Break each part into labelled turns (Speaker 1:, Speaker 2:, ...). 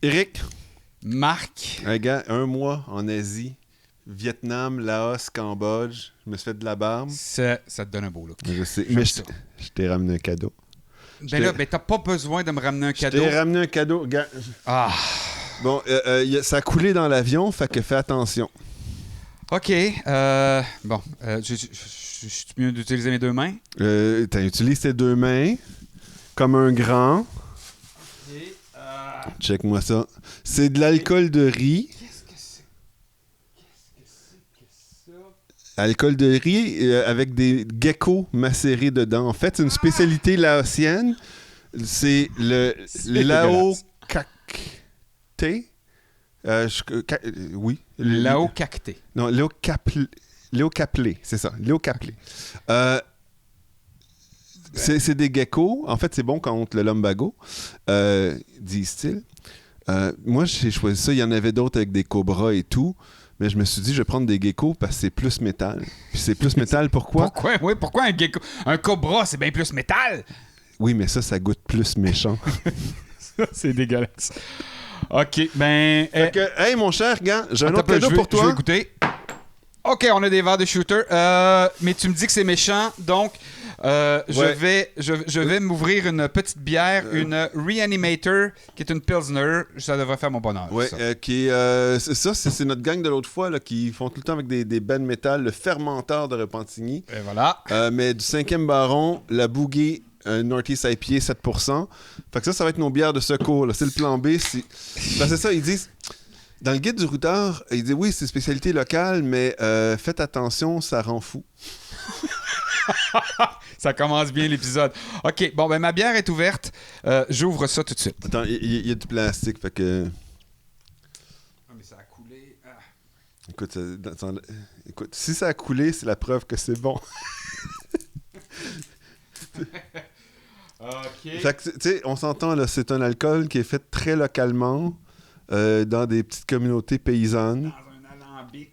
Speaker 1: Eric.
Speaker 2: Marc.
Speaker 1: Un gars, 1 mois en Asie. Vietnam, Laos, Cambodge. Je me suis fait de la barbe.
Speaker 2: Ça te donne un beau look.
Speaker 1: Je sais. Mais je t'ai ramené un cadeau.
Speaker 2: T'as pas besoin de me ramener un cadeau.
Speaker 1: Je t'ai ramené un cadeau. Gars.
Speaker 2: Ah.
Speaker 1: Bon, ça a coulé dans l'avion, fait que fais attention.
Speaker 2: OK. Bon, je suis mieux d'utiliser mes 2 mains.
Speaker 1: Utilise tes 2 mains comme un grand.
Speaker 2: OK.
Speaker 1: Check-moi ça. C'est de l'alcool de riz.
Speaker 2: Qu'est-ce que c'est que ça?
Speaker 1: Alcool de riz avec des geckos macérés dedans. En fait, c'est une spécialité laotienne. C'est le Lao Cacté. Oui.
Speaker 2: Lao Cacté.
Speaker 1: Non, Lao Caplé. C'est ça. Lao Caplé. C'est des geckos. En fait, c'est bon contre le lumbago, disent-ils. Moi, j'ai choisi ça. Il y en avait d'autres avec des cobras et tout. Mais je me suis dit, je vais prendre des geckos parce que c'est plus métal. Puis c'est plus métal, pourquoi?
Speaker 2: Pourquoi un gecko? Un cobra, c'est bien plus métal?
Speaker 1: Oui, mais ça goûte plus méchant.
Speaker 2: Ça, c'est dégueulasse. OK, ben...
Speaker 1: Hey, mon cher gars, j'ai un autre cadeau pour toi.
Speaker 2: Je vais goûter. OK, on a des verres de shooter. Mais tu me dis que c'est méchant, donc... Je vais m'ouvrir une petite bière, une Reanimator, qui est une Pilsner. Ça devrait faire mon bonheur.
Speaker 1: Oui, c'est notre gang de l'autre fois là, qui font tout le temps avec des bands métal, le fermenteur de Repentigny.
Speaker 2: Et voilà.
Speaker 1: Mais du 5e baron, la Boogie Northeast IPA 7%. Fait que ça va être nos bières de secours. Là. C'est le plan B. C'est ça, ils disent... Dans le guide du routard, ils disent oui, c'est spécialité locale, mais faites attention, ça rend fou.
Speaker 2: Ça commence bien l'épisode. OK, bon, ben ma bière est ouverte. J'ouvre ça tout de suite.
Speaker 1: Attends, il y a du plastique, fait que...
Speaker 2: Ah, mais ça a coulé. Ah.
Speaker 1: Écoute, si ça a coulé, c'est la preuve que c'est bon.
Speaker 2: OK.
Speaker 1: Fait que, tu sais, on s'entend, là, c'est un alcool qui est fait très localement, dans des petites communautés paysannes.
Speaker 2: Dans un alambic.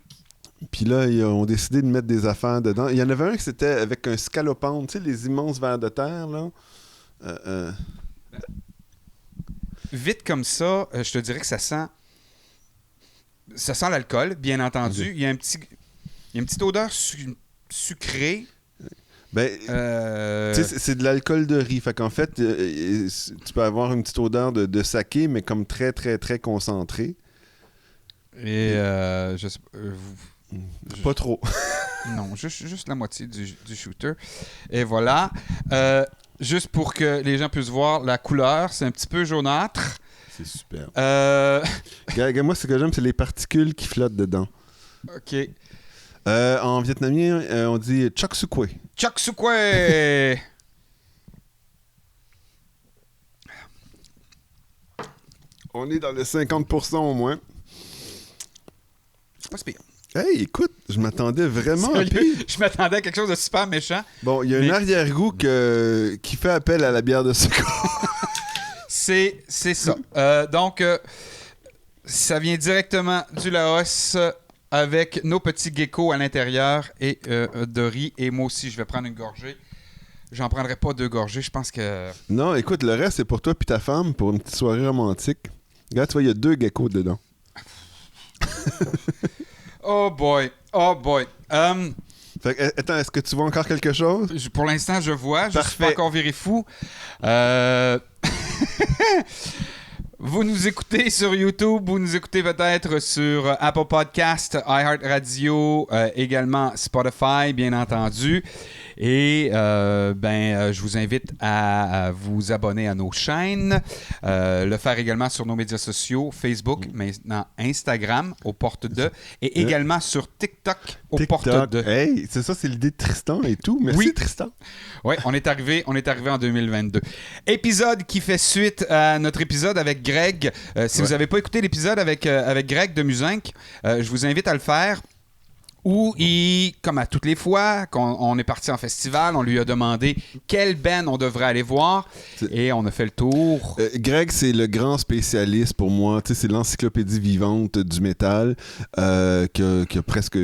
Speaker 1: Puis là, ils ont décidé de mettre des affaires dedans. Il y en avait un qui c'était avec un scalopendre, tu sais, les immenses vers de terre, là.
Speaker 2: Vite comme ça, je te dirais que ça sent l'alcool, bien entendu.
Speaker 1: Okay.
Speaker 2: Il y a une petite odeur sucrée.
Speaker 1: Ben, c'est de l'alcool de riz. Fait qu'en fait, tu peux avoir une petite odeur de saké, mais comme très, très, très concentrée.
Speaker 2: Et
Speaker 1: pas trop.
Speaker 2: Non, juste la moitié du shooter. Et voilà. Juste pour que les gens puissent voir la couleur, c'est un petit peu jaunâtre.
Speaker 1: C'est super. Moi, ce que j'aime, c'est les particules qui flottent dedans.
Speaker 2: OK.
Speaker 1: En vietnamien, on dit chok sukwe.
Speaker 2: Chok sukwe!
Speaker 1: On est dans le 50% au moins.
Speaker 2: C'est pas si pire.
Speaker 1: Hey, écoute, je m'attendais vraiment à pire.
Speaker 2: Je m'attendais à quelque chose de super méchant.
Speaker 1: Bon, il y a un arrière-goût qui fait appel à la bière de secours.
Speaker 2: C'est ça. Donc, ça vient directement du Laos avec nos petits geckos à l'intérieur et de riz. Et moi aussi, je vais prendre une gorgée. J'en prendrai pas 2 gorgées, je pense que...
Speaker 1: Non, écoute, le reste, c'est pour toi puis ta femme pour une petite soirée romantique. Regarde, tu vois, il y a 2 geckos dedans.
Speaker 2: Oh boy.
Speaker 1: Fait que, attends, est-ce que tu vois encore quelque chose?
Speaker 2: Pour l'instant, je vois. Je suis
Speaker 1: Parfait.
Speaker 2: pas encore viré fou. Vous nous écoutez sur YouTube, vous nous écoutez peut-être sur Apple Podcast, iHeartRadio, également Spotify, bien entendu. Et je vous invite à vous abonner à nos chaînes, le faire également sur nos médias sociaux, Facebook, maintenant Instagram, aux portes de, et également sur TikTok, aux portes de.
Speaker 1: Hey, c'est ça, c'est l'idée de Tristan et tout. Merci,
Speaker 2: oui.
Speaker 1: Tristan.
Speaker 2: Oui, on est arrivé en 2022. Épisode qui fait suite à notre épisode avec Greg. Si vous n'avez pas écouté l'épisode avec Greg de Muzinc, je vous invite à le faire. où comme à toutes les fois qu'on est parti en festival, on lui a demandé quelle band on devrait aller voir et on a fait le tour.
Speaker 1: Greg, c'est le grand spécialiste pour moi. C'est l'encyclopédie vivante du métal qui a presque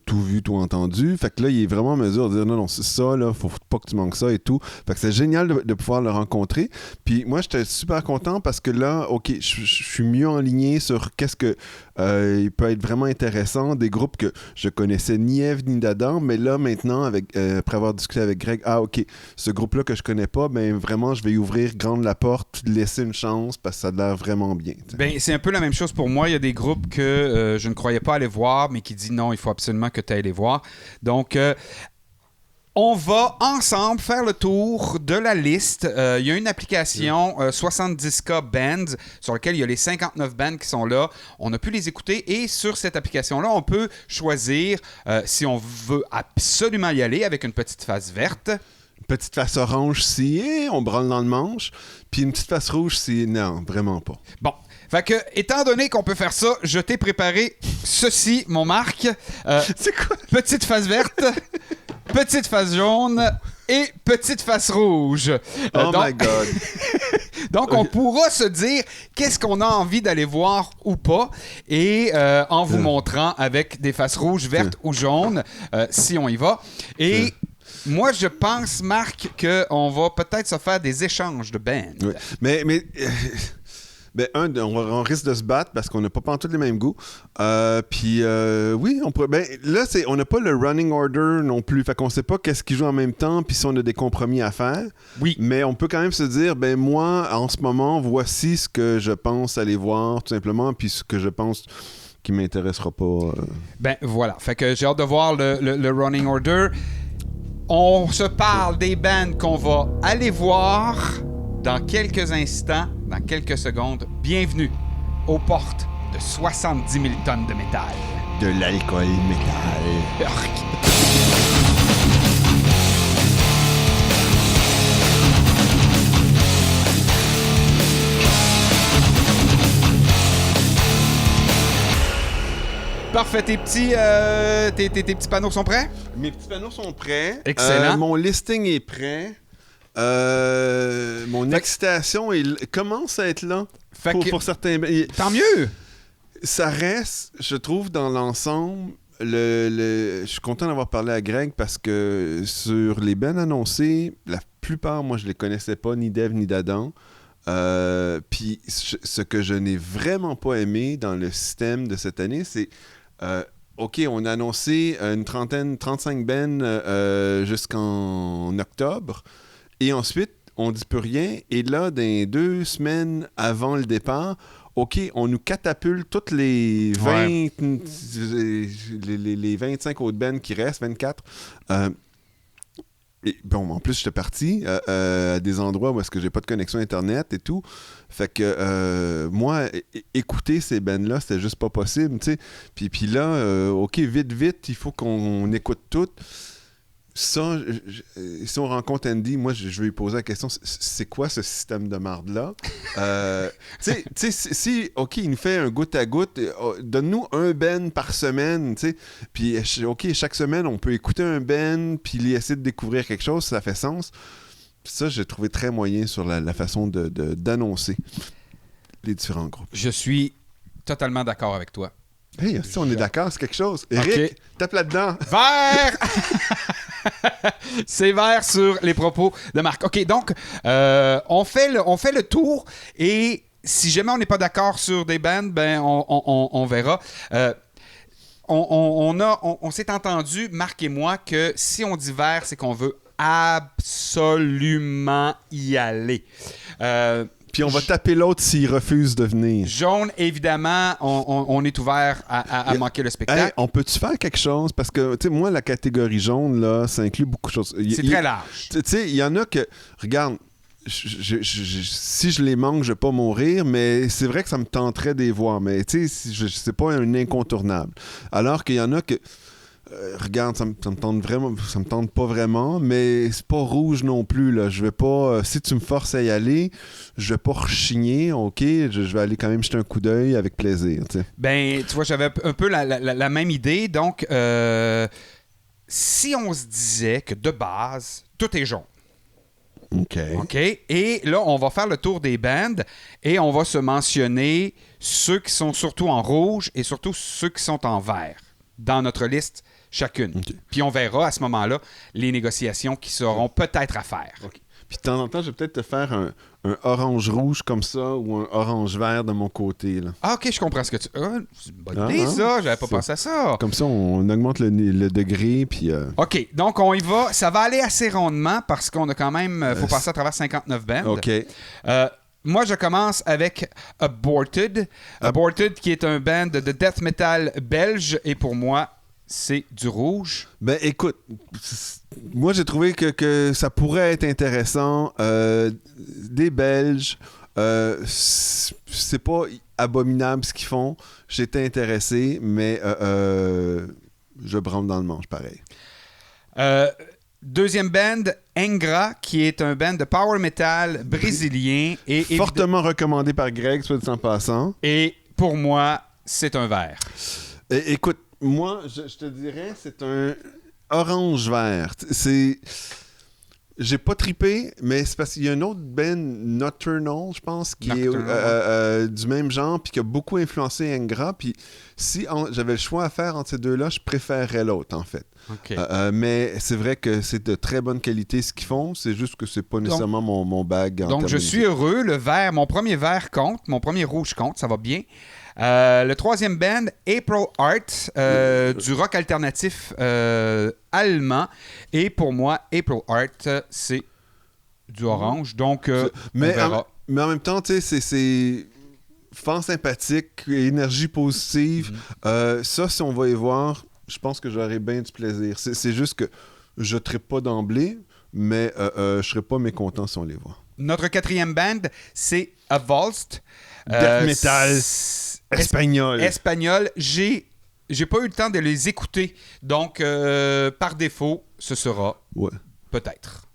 Speaker 1: tout vu, tout entendu. Fait que là, il est vraiment en mesure de dire non, c'est ça, là, faut pas que tu manques ça et tout. Fait que c'est génial de pouvoir le rencontrer. Puis moi, j'étais super content parce que là, OK, je suis mieux enligné sur qu'est-ce que il peut être vraiment intéressant. Des groupes que je connaissais ni Ève ni d'Adam, mais là, maintenant, après avoir discuté avec Greg, OK, ce groupe-là que je connais pas, ben vraiment, je vais y ouvrir grande la porte, laisser une chance parce que ça a l'air vraiment bien.
Speaker 2: Ben, c'est un peu la même chose pour moi. Il y a des groupes que je ne croyais pas aller voir, mais qui disent non, il faut absolument que tu ailles les voir. Donc, on va ensemble faire le tour de la liste. Il y a une application 70K Bands sur laquelle il y a les 59 bands qui sont là. On a pu les écouter et sur cette application-là, on peut choisir si on veut absolument y aller avec une petite face verte.
Speaker 1: Une petite face orange si on branle dans le manche, puis une petite face rouge si non, vraiment pas.
Speaker 2: Bon. Fait que, étant donné qu'on peut faire ça, je t'ai préparé ceci, mon Marc.
Speaker 1: C'est quoi?
Speaker 2: Petite face verte, petite face jaune et petite face rouge.
Speaker 1: My God.
Speaker 2: Donc, on pourra se dire qu'est-ce qu'on a envie d'aller voir ou pas et en vous montrant avec des faces rouges, vertes ou jaunes, si on y va. Et moi, je pense, Marc, qu'on va peut-être se faire des échanges de bands.
Speaker 1: Oui. Mais ben, on risque de se battre parce qu'on n'a pas pantoute les mêmes goûts. Puis, oui, on pourrait. Ben, là, on n'a pas le running order non plus. Fait qu'on sait pas qu'est-ce qui joue en même temps, puis si on a des compromis à faire.
Speaker 2: Oui.
Speaker 1: Mais on peut quand même se dire, ben, moi, en ce moment, voici ce que je pense aller voir, tout simplement, puis ce que je pense qui m'intéressera pas.
Speaker 2: Ben, voilà. Fait que j'ai hâte de voir le running order. On se parle des bands qu'on va aller voir dans quelques instants, dans quelques secondes. Bienvenue aux portes de 70 000 tonnes de métal.
Speaker 1: De l'alcool métal.
Speaker 2: Parfait, tes petits panneaux sont prêts?
Speaker 1: Mes petits panneaux sont prêts.
Speaker 2: Excellent.
Speaker 1: Mon listing est prêt. Mon excitation commence à être là pour certains.
Speaker 2: Tant mieux!
Speaker 1: Ça reste, je trouve, dans l'ensemble. Je suis content d'avoir parlé à Greg parce que sur les bands annoncés, la plupart, moi, je les connaissais pas, ni d'Ève ni d'Adam. Puis ce que je n'ai vraiment pas aimé dans le système de cette année, c'est OK, on a annoncé une 35 bands jusqu'en octobre. Et ensuite, on dit plus rien. Et là, dans 2 semaines avant le départ, OK, on nous catapulte toutes les 20, les 25 autres bands qui restent, 24. Et bon, en plus, j'étais parti à des endroits où est-ce que j'ai pas de connexion Internet et tout. Fait que moi, écouter ces bands-là, c'était juste pas possible, tu sais. Puis là, OK, vite, il faut qu'on écoute tout. Ça, si on rencontre Andy, moi, je vais lui poser la question, c'est quoi ce système de marde-là? Tu sais, si, OK, il nous fait un goutte à goutte, donne-nous un ben par semaine, tu sais. Puis, OK, chaque semaine, on peut écouter un ben, puis essayer de découvrir quelque chose, ça fait sens. Puis ça, j'ai trouvé très moyen sur la façon d'annoncer les différents groupes.
Speaker 2: Je suis totalement d'accord avec toi.
Speaker 1: Hey, si on est d'accord, c'est quelque chose. Eric, tape là-dedans.
Speaker 2: Vert! C'est vert sur les propos de Marc. OK, donc, on fait le tour et si jamais on n'est pas d'accord sur des bands, ben on verra. On s'est entendu, Marc et moi, que si on dit vert, c'est qu'on veut absolument y aller.
Speaker 1: Puis on va taper l'autre s'il refuse de venir.
Speaker 2: Jaune, évidemment, on est ouvert à manquer le spectacle.
Speaker 1: Hey, on peut-tu faire quelque chose? Parce que, tu sais, moi, la catégorie jaune, là, ça inclut beaucoup de choses.
Speaker 2: C'est très large.
Speaker 1: Tu sais, il y en a que... Regarde, si je les manque, je vais pas mourir, mais c'est vrai que ça me tenterait de les voir. Mais, tu sais, c'est pas un incontournable. Alors qu'il y en a que... regarde, ça me tente pas vraiment, mais c'est pas rouge non plus, là. Je vais pas, si tu me forces à y aller, je vais pas rechigner, ok, je vais aller quand même jeter un coup d'œil avec plaisir, tu sais.
Speaker 2: Ben, tu vois, j'avais un peu la même idée. Donc, si on se disait que de base, tout est jaune.
Speaker 1: OK.
Speaker 2: OK? Et là, on va faire le tour des bands et on va se mentionner ceux qui sont surtout en rouge et surtout ceux qui sont en vert dans notre liste chacune.
Speaker 1: OK.
Speaker 2: Puis on verra à ce moment-là les négociations qui seront peut-être à faire.
Speaker 1: OK. Puis de temps en temps, je vais peut-être te faire un orange-rouge comme ça ou un orange-vert de mon côté, là.
Speaker 2: Ah, OK, je comprends ce que tu... Ah, c'est une bonne idée, ça. J'avais pas pensé à ça.
Speaker 1: Comme ça, on augmente le degré, puis...
Speaker 2: OK, donc on y va. Ça va aller assez rondement parce qu'on a quand même... faut passer à travers 59 bands.
Speaker 1: OK.
Speaker 2: Moi, je commence avec Aborted. Aborted, qui est un band de death metal belge. Et pour moi, c'est du rouge.
Speaker 1: Ben, écoute, moi, j'ai trouvé que ça pourrait être intéressant. Des Belges, c'est pas abominable ce qu'ils font. J'étais intéressé, mais je branle dans le manche, pareil.
Speaker 2: Deuxième band, Engra, qui est un band de power metal brésilien. Et
Speaker 1: fortement recommandé par Greg, soit dit en passant.
Speaker 2: Et pour moi, c'est un vert.
Speaker 1: Écoute, moi, je te dirais, c'est un orange-vert. J'ai pas trippé, mais c'est parce qu'il y a une autre band, Nocturnal, je pense, qui est du même genre, puis qui a beaucoup influencé Engra. Puis si j'avais le choix à faire entre ces deux-là, je préférerais l'autre, en fait.
Speaker 2: Okay.
Speaker 1: Mais c'est vrai que c'est de très bonne qualité ce qu'ils font, c'est juste que c'est pas nécessairement mon bag.
Speaker 2: Donc je suis heureux, le vert, mon premier vert compte, mon premier rouge compte, ça va bien. Le troisième band, April Art, du rock alternatif allemand. Et pour moi, April Art, c'est du orange. Donc,
Speaker 1: mais en même temps, tu sais, c'est fort sympathique, énergie positive. Ça, si on va y voir, je pense que j'aurai bien du plaisir. C'est juste que je ne trippe pas d'emblée, mais je ne serais pas mécontent si on les voit.
Speaker 2: Notre quatrième band, c'est Avulsed.
Speaker 1: Death metal.
Speaker 2: Espagnol. J'ai pas eu le temps de les écouter. Donc, par défaut, ce sera peut-être.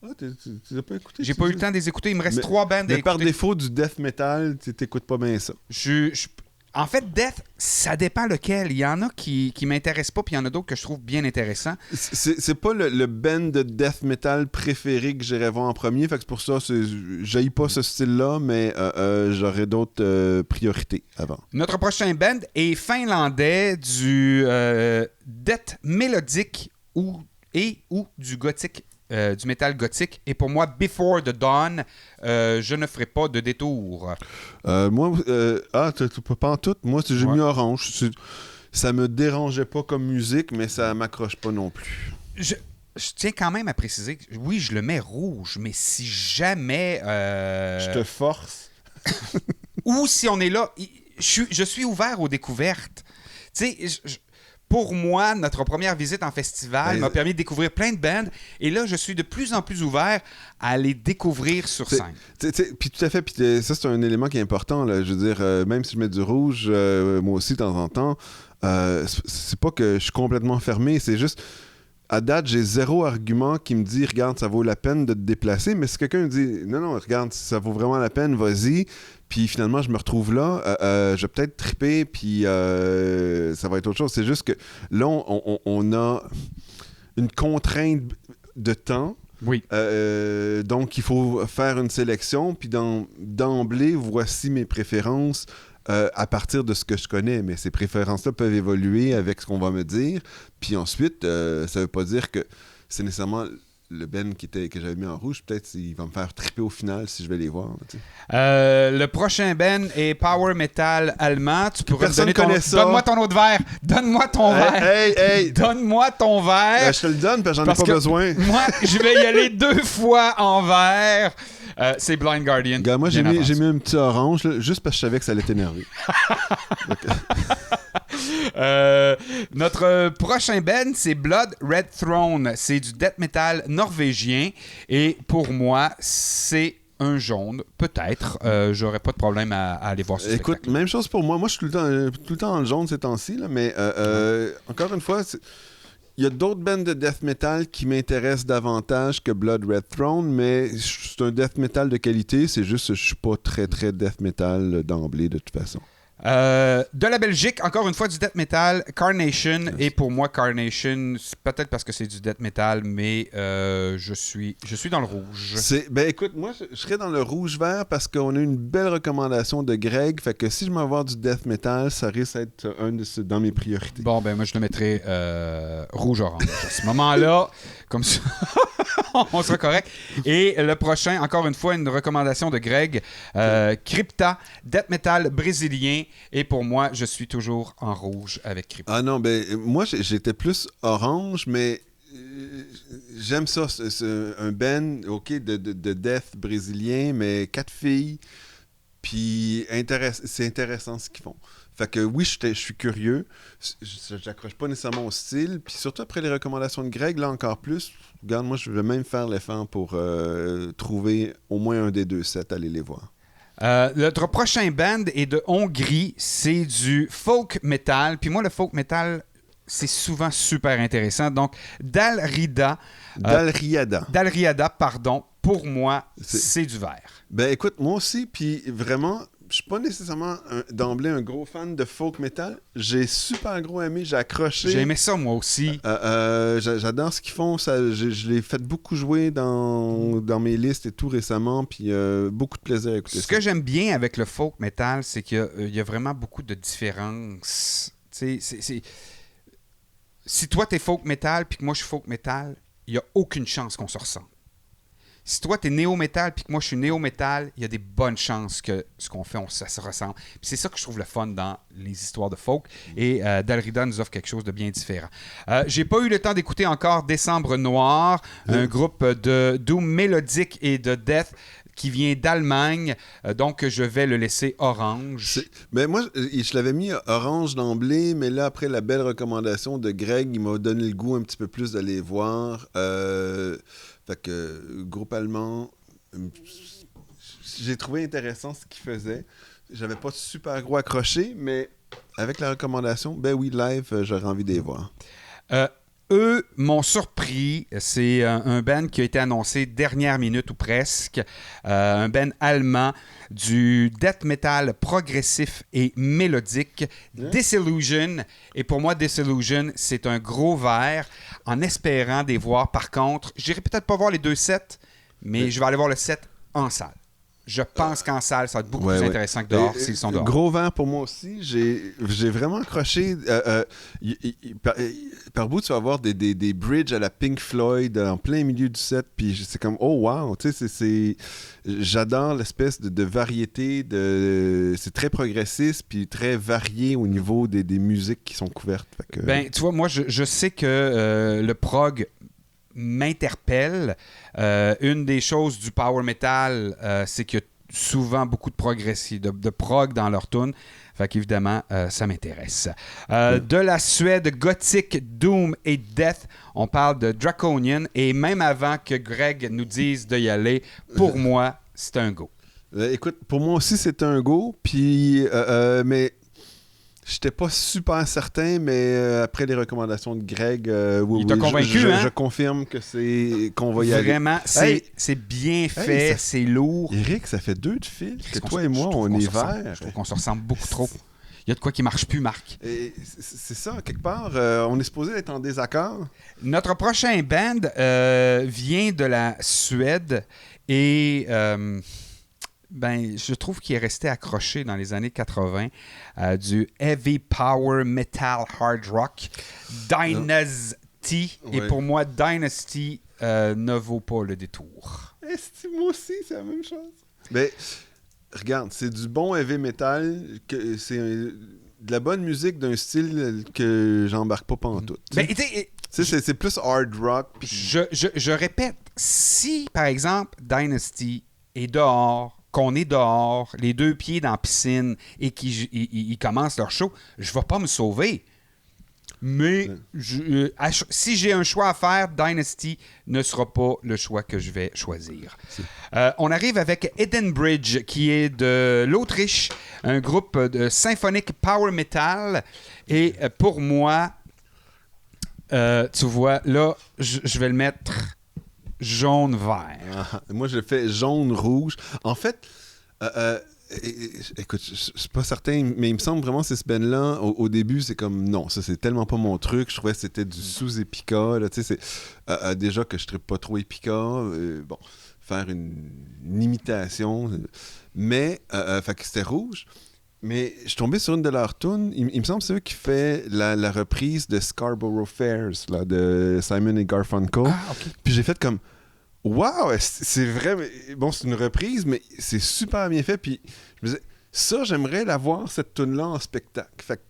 Speaker 1: Ah, tu les as pas écoutés?
Speaker 2: J'ai pas eu le temps de les écouter. Il me reste 3 bands à écouter.
Speaker 1: Mais par défaut du death metal, tu t'écoutes pas bien ça.
Speaker 2: En fait, death, ça dépend lequel. Il y en a qui m'intéressent pas, puis il y en a d'autres que je trouve bien intéressants.
Speaker 1: C'est pas le band de death metal préféré que j'irais voir en premier, fait que c'est pour ça, j'haïs pas ce style-là, mais j'aurais d'autres priorités avant.
Speaker 2: Notre prochain band est finlandais, du death mélodique ou du gothique. Du métal gothique. Et pour moi, Before the Dawn, je ne ferai pas de détour.
Speaker 1: Moi, tu peux pas en tout. Moi, j'ai mis orange. Ça me dérangeait pas comme musique, mais ça m'accroche pas non plus.
Speaker 2: Je tiens quand même à préciser que oui, je le mets rouge, mais si jamais...
Speaker 1: Je te force.
Speaker 2: Ou si on est là, je suis ouvert aux découvertes. Tu sais, pour moi, notre première visite en festival m'a permis de découvrir plein de bands. Et là, je suis de plus en plus ouvert à les découvrir sur scène.
Speaker 1: Puis tout à fait. Puis ça, c'est un élément qui est important. Là. Je veux dire, même si je mets du rouge, moi aussi, de temps en temps, c'est pas que je suis complètement fermé. C'est juste, à date, j'ai zéro argument qui me dit, regarde, ça vaut la peine de te déplacer. Mais si quelqu'un me dit, non, regarde, ça vaut vraiment la peine, vas-y. Puis finalement, je me retrouve là, je vais peut-être triper, puis ça va être autre chose. C'est juste que là, on a une contrainte de temps.
Speaker 2: Oui.
Speaker 1: Donc, il faut faire une sélection, puis d'emblée, voici mes préférences à partir de ce que je connais. Mais ces préférences-là peuvent évoluer avec ce qu'on va me dire. Puis ensuite, ça veut pas dire que c'est nécessairement... le band que j'avais mis en rouge, peut-être il va me faire triper au final si je vais les voir.
Speaker 2: Le prochain band est power metal allemand. Tu pourrais
Speaker 1: personne
Speaker 2: me
Speaker 1: connaît ça.
Speaker 2: Donne-moi ton autre verre. Donne-moi ton verre.
Speaker 1: Hey.
Speaker 2: Donne-moi ton verre.
Speaker 1: Je te le donne parce que j'en ai pas besoin.
Speaker 2: Moi, je vais y aller 2 fois en vert. C'est Blind Guardian.
Speaker 1: Gars, moi, j'ai mis un petit orange là, juste parce que je savais que ça allait t'énerver.
Speaker 2: Notre prochain band, c'est Blood Red Throne. C'est du death metal norvégien. Et pour moi, c'est un jaune, peut-être. J'aurais pas de problème à aller voir ce
Speaker 1: Écoute,
Speaker 2: spectacle.
Speaker 1: même chose pour moi. Moi, je suis tout le temps en jaune ces temps-ci, là, mais encore une fois, il y a d'autres bands de death metal qui m'intéressent davantage que Blood Red Throne, mais c'est un death metal de qualité. C'est juste que je suis pas très, très death metal d'emblée, de toute façon.
Speaker 2: De la Belgique, encore une fois du death metal, Carnation. Et pour moi, Carnation, c'est peut-être parce que c'est du death metal, mais je suis dans le rouge.
Speaker 1: Ben écoute, moi je serais dans le rouge-vert parce qu'on a une belle recommandation de Greg. Fait que si je m'en vais voir du death metal, ça risque d'être dans mes priorités.
Speaker 2: Bon, ben moi je le mettrais rouge-orange. À ce moment-là, comme ça, on sera correct. Et le prochain, encore une fois, une recommandation de Greg, Crypta, death metal brésilien. Et pour moi, je suis toujours en rouge avec Crypta.
Speaker 1: Ah non, ben moi j'étais plus orange, mais j'aime ça. C'est un band, ok, de death brésilien, mais 4 filles. Puis c'est intéressant ce qu'ils font. Fait que oui, je suis curieux. J'accroche pas nécessairement au style. Puis surtout après les recommandations de Greg, là encore plus. Regarde, moi je vais même faire l'effort pour trouver au moins un des deux sets, aller les voir.
Speaker 2: Notre prochain band est de Hongrie. C'est du folk metal. Puis moi, le folk metal, c'est souvent super intéressant. Donc, Dalriada, pardon. Pour moi, c'est du vert.
Speaker 1: Ben écoute, moi aussi, puis vraiment, je suis pas nécessairement d'emblée un gros fan de folk metal. J'ai super gros aimé, j'ai accroché.
Speaker 2: J'ai aimé ça moi aussi.
Speaker 1: J'adore ce qu'ils font. Je l'ai fait beaucoup jouer dans mes listes et tout récemment, puis beaucoup de plaisir à écouter ça.
Speaker 2: Ce que j'aime bien avec le folk metal, c'est qu'il y a vraiment beaucoup de différences. Si toi t'es folk metal puis que moi je suis folk metal, il n'y a aucune chance qu'on se ressemble. Si toi, t'es néo-métal puis que moi, je suis néo-métal, il y a des bonnes chances que ce qu'on fait, ça se ressemble. Puis c'est ça que je trouve le fun dans les histoires de folk. Et Dalriada nous offre quelque chose de bien différent. J'ai pas eu le temps d'écouter encore Décembre Noir, un groupe de doom mélodique et de death qui vient d'Allemagne. Donc, je vais le laisser orange.
Speaker 1: Mais moi, je l'avais mis orange d'emblée, mais là, après la belle recommandation de Greg, il m'a donné le goût un petit peu plus d'aller voir. Fait que, groupe allemand, j'ai trouvé intéressant ce qu'il faisait. J'avais pas super gros accroché, mais avec la recommandation, ben oui, live, j'aurais envie de les voir.
Speaker 2: Eux m'ont surpris. C'est un band qui a été annoncé dernière minute ou presque. Un band allemand du death metal progressif et mélodique. Disillusion. Et pour moi, Disillusion, c'est un gros vert en espérant des voir. Par contre, j'irai peut-être pas voir les deux sets, mais je vais aller voir le set en salle. Je pense qu'en salle, ça va être beaucoup plus intéressant que dehors s'ils sont dehors.
Speaker 1: Gros vent pour moi aussi. J'ai vraiment accroché. Par bout, tu vas avoir des bridges à la Pink Floyd en plein milieu du set. Puis c'est comme, oh wow! Tu sais, j'adore l'espèce de variété. C'est très progressiste puis très varié au niveau des musiques qui sont couvertes. Fait que...
Speaker 2: Ben, tu vois, moi, je sais que le prog m'interpelle. Une des choses du power metal, c'est qu'il y a souvent beaucoup de prog dans leur tune. Fait qu'évidemment, ça m'intéresse. De la Suède, gothique, doom et death, on parle de Draconian. Et même avant que Greg nous dise d'y aller, pour moi, c'est un go.
Speaker 1: Écoute, pour moi aussi, c'est un go. Puis, mais... J'étais pas super certain, mais après les recommandations de Greg,
Speaker 2: il t'a convaincu,
Speaker 1: je confirme qu'on va y aller.
Speaker 2: Vraiment, c'est bien fait, c'est lourd.
Speaker 1: Eric, ça fait 2 de fil que toi et moi, on est verts.
Speaker 2: Je trouve qu'on se ressemble beaucoup trop. Il y a de quoi qui marche plus, Marc.
Speaker 1: Et c'est ça, quelque part, on est supposé être en désaccord.
Speaker 2: Notre prochain band vient de la Suède et... je trouve qu'il est resté accroché dans les années 80 du heavy power metal hard rock Dynasty. Et pour moi, Dynasty ne vaut pas le détour.
Speaker 1: Moi aussi, c'est la même chose. Mais regarde, c'est du bon heavy metal, c'est de la bonne musique d'un style que j'embarque pas pantoute. C'est plus hard rock. Puis...
Speaker 2: Je répète, si par exemple Dynasty est dehors, qu'on est dehors, les 2 pieds dans la piscine et qu'ils commencent leur show, je vais pas me sauver. Mais si j'ai un choix à faire, Dynasty ne sera pas le choix que je vais choisir. On arrive avec Edenbridge, qui est de l'Autriche, un groupe de symphonique power metal. Et pour moi, tu vois, là, je vais le mettre jaune-vert.
Speaker 1: Moi, je le fais jaune-rouge. En fait, écoute, je suis pas certain, mais il me semble vraiment que ce band-là, au début, c'est comme non, ça c'est tellement pas mon truc. Je trouvais que c'était du sous-Epica. Tu sais, c'est déjà que je ne pas trop Epica. Bon, faire une imitation. Mais, fait que c'était rouge. Mais je suis tombé sur une de leurs tunes. Il me semble que c'est eux qui fait la reprise de Scarborough Fairs là, de Simon et Garfunkel.
Speaker 2: Ah, OK.
Speaker 1: Puis j'ai fait comme wow, c'est vrai. Bon, c'est une reprise, mais c'est super bien fait. Puis je me disais, ça, j'aimerais la voir, cette tune-là, en spectacle. Fait que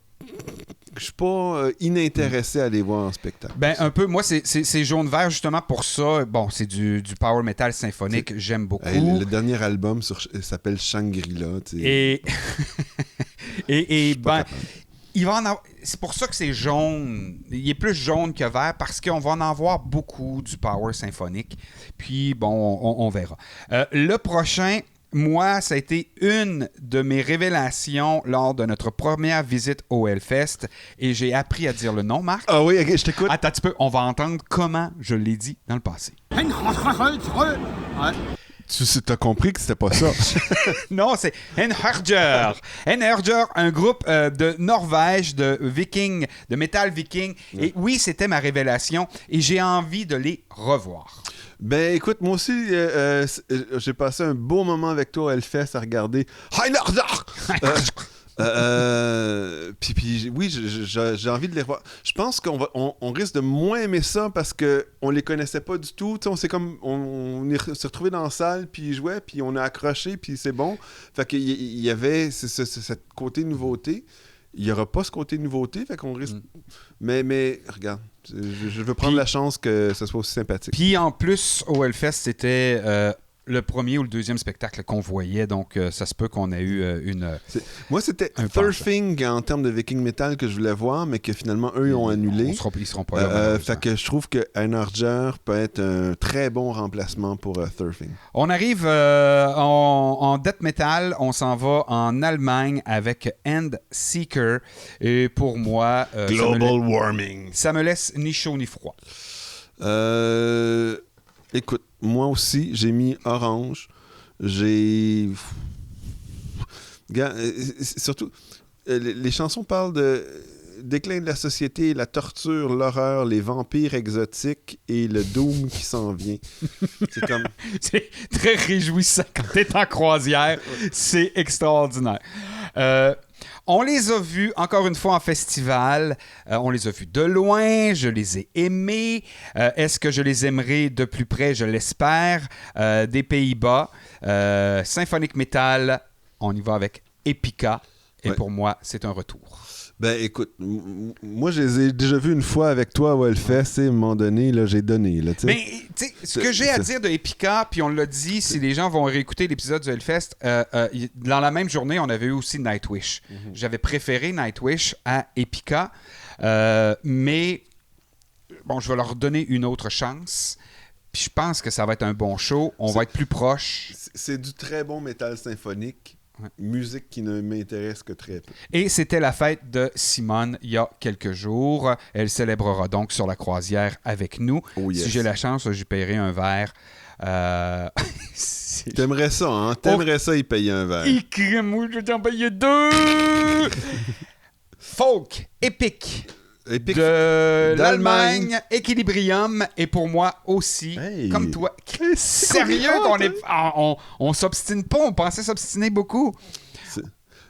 Speaker 1: je suis pas inintéressé à aller voir en spectacle.
Speaker 2: Ben, un peu. Moi, c'est jaune-vert justement pour ça. Bon, c'est du power metal symphonique. J'aime beaucoup.
Speaker 1: Le dernier album s'appelle Shangri-La.
Speaker 2: Et ben, il va en avoir... C'est pour ça que c'est jaune. Il est plus jaune que vert parce qu'on va en avoir beaucoup du power symphonique. Puis, bon, on verra. Le prochain, moi, ça a été une de mes révélations lors de notre première visite au Hellfest. Et j'ai appris à dire le nom, Marc.
Speaker 1: Ah oui, ok, je t'écoute.
Speaker 2: Attends un petit peu, on va entendre comment je l'ai dit dans le passé.
Speaker 1: Tu as compris que c'était pas ça.
Speaker 2: Non, c'est Enherger. Enherger, un groupe de Norvège, de viking, de métal viking. Et oui, c'était ma révélation et j'ai envie de les revoir.
Speaker 1: Ben écoute, moi aussi, j'ai passé un beau moment avec toi à Hellfest à regarder puis oui, j'ai envie de les revoir. Je pense qu'on risque de moins aimer ça parce qu'on les connaissait pas du tout. T'sais, on s'est retrouvés dans la salle, puis ils jouaient, puis on a accroché, puis c'est bon. Fait qu'il y avait cette côté nouveauté. Il n'y aura pas ce côté nouveauté, fait qu'on risque... Mais regarde, je veux prendre la chance que ce soit aussi sympathique.
Speaker 2: Puis en plus, au Hellfest, c'était le premier ou le deuxième spectacle qu'on voyait, donc ça se peut qu'on ait eu une...
Speaker 1: Moi, c'était Thurfing en termes de Viking Metal que je voulais voir, mais que finalement, eux, ils ont annulé.
Speaker 2: Ils seront pas là.
Speaker 1: Fait que je trouve que Enherger peut être un très bon remplacement pour Thurfing.
Speaker 2: On arrive en death metal, on s'en va en Allemagne avec Endseeker. Et pour moi...
Speaker 1: Global Warming.
Speaker 2: Ça me laisse ni chaud ni froid.
Speaker 1: Écoute, moi aussi, j'ai mis orange. J'ai... Surtout, les chansons parlent de déclin de la société, la torture, l'horreur, les vampires exotiques et le doom qui s'en vient. C'est comme...
Speaker 2: C'est très réjouissant quand t'es en croisière. C'est extraordinaire. On les a vus, encore une fois, en festival. On les a vus de loin. Je les ai aimés. Est-ce que je les aimerai de plus près? Je l'espère. Des Pays-Bas. Symphonic Metal. On y va avec Epica. Et pour moi, c'est un retour.
Speaker 1: Ben écoute, moi je les ai déjà vus une fois avec toi au Hellfest, à un moment donné, là, j'ai donné. Là,
Speaker 2: ben, ce que j'ai à dire de Epica, puis on l'a dit, si les gens vont réécouter l'épisode du Hellfest, dans la même journée, on avait eu aussi Nightwish. J'avais préféré Nightwish à Epica, mais bon, je vais leur donner une autre chance. Puis je pense que ça va être un bon show. On va être plus proche.
Speaker 1: C'est du très bon métal symphonique. Musique qui ne m'intéresse que très peu.
Speaker 2: Et c'était la fête de Simone il y a quelques jours. Elle célébrera donc sur la croisière avec nous.
Speaker 1: Oh yes.
Speaker 2: Si j'ai la chance, je paierai un verre.
Speaker 1: T'aimerais ça, hein? T'aimerais ça, y payer un verre.
Speaker 2: Moi, je t'en payer 2! Folk, épique. De l'Allemagne, Equilibrium, et pour moi aussi, comme toi. Sérieux qu'on s'obstine pas, on pensait s'obstiner beaucoup.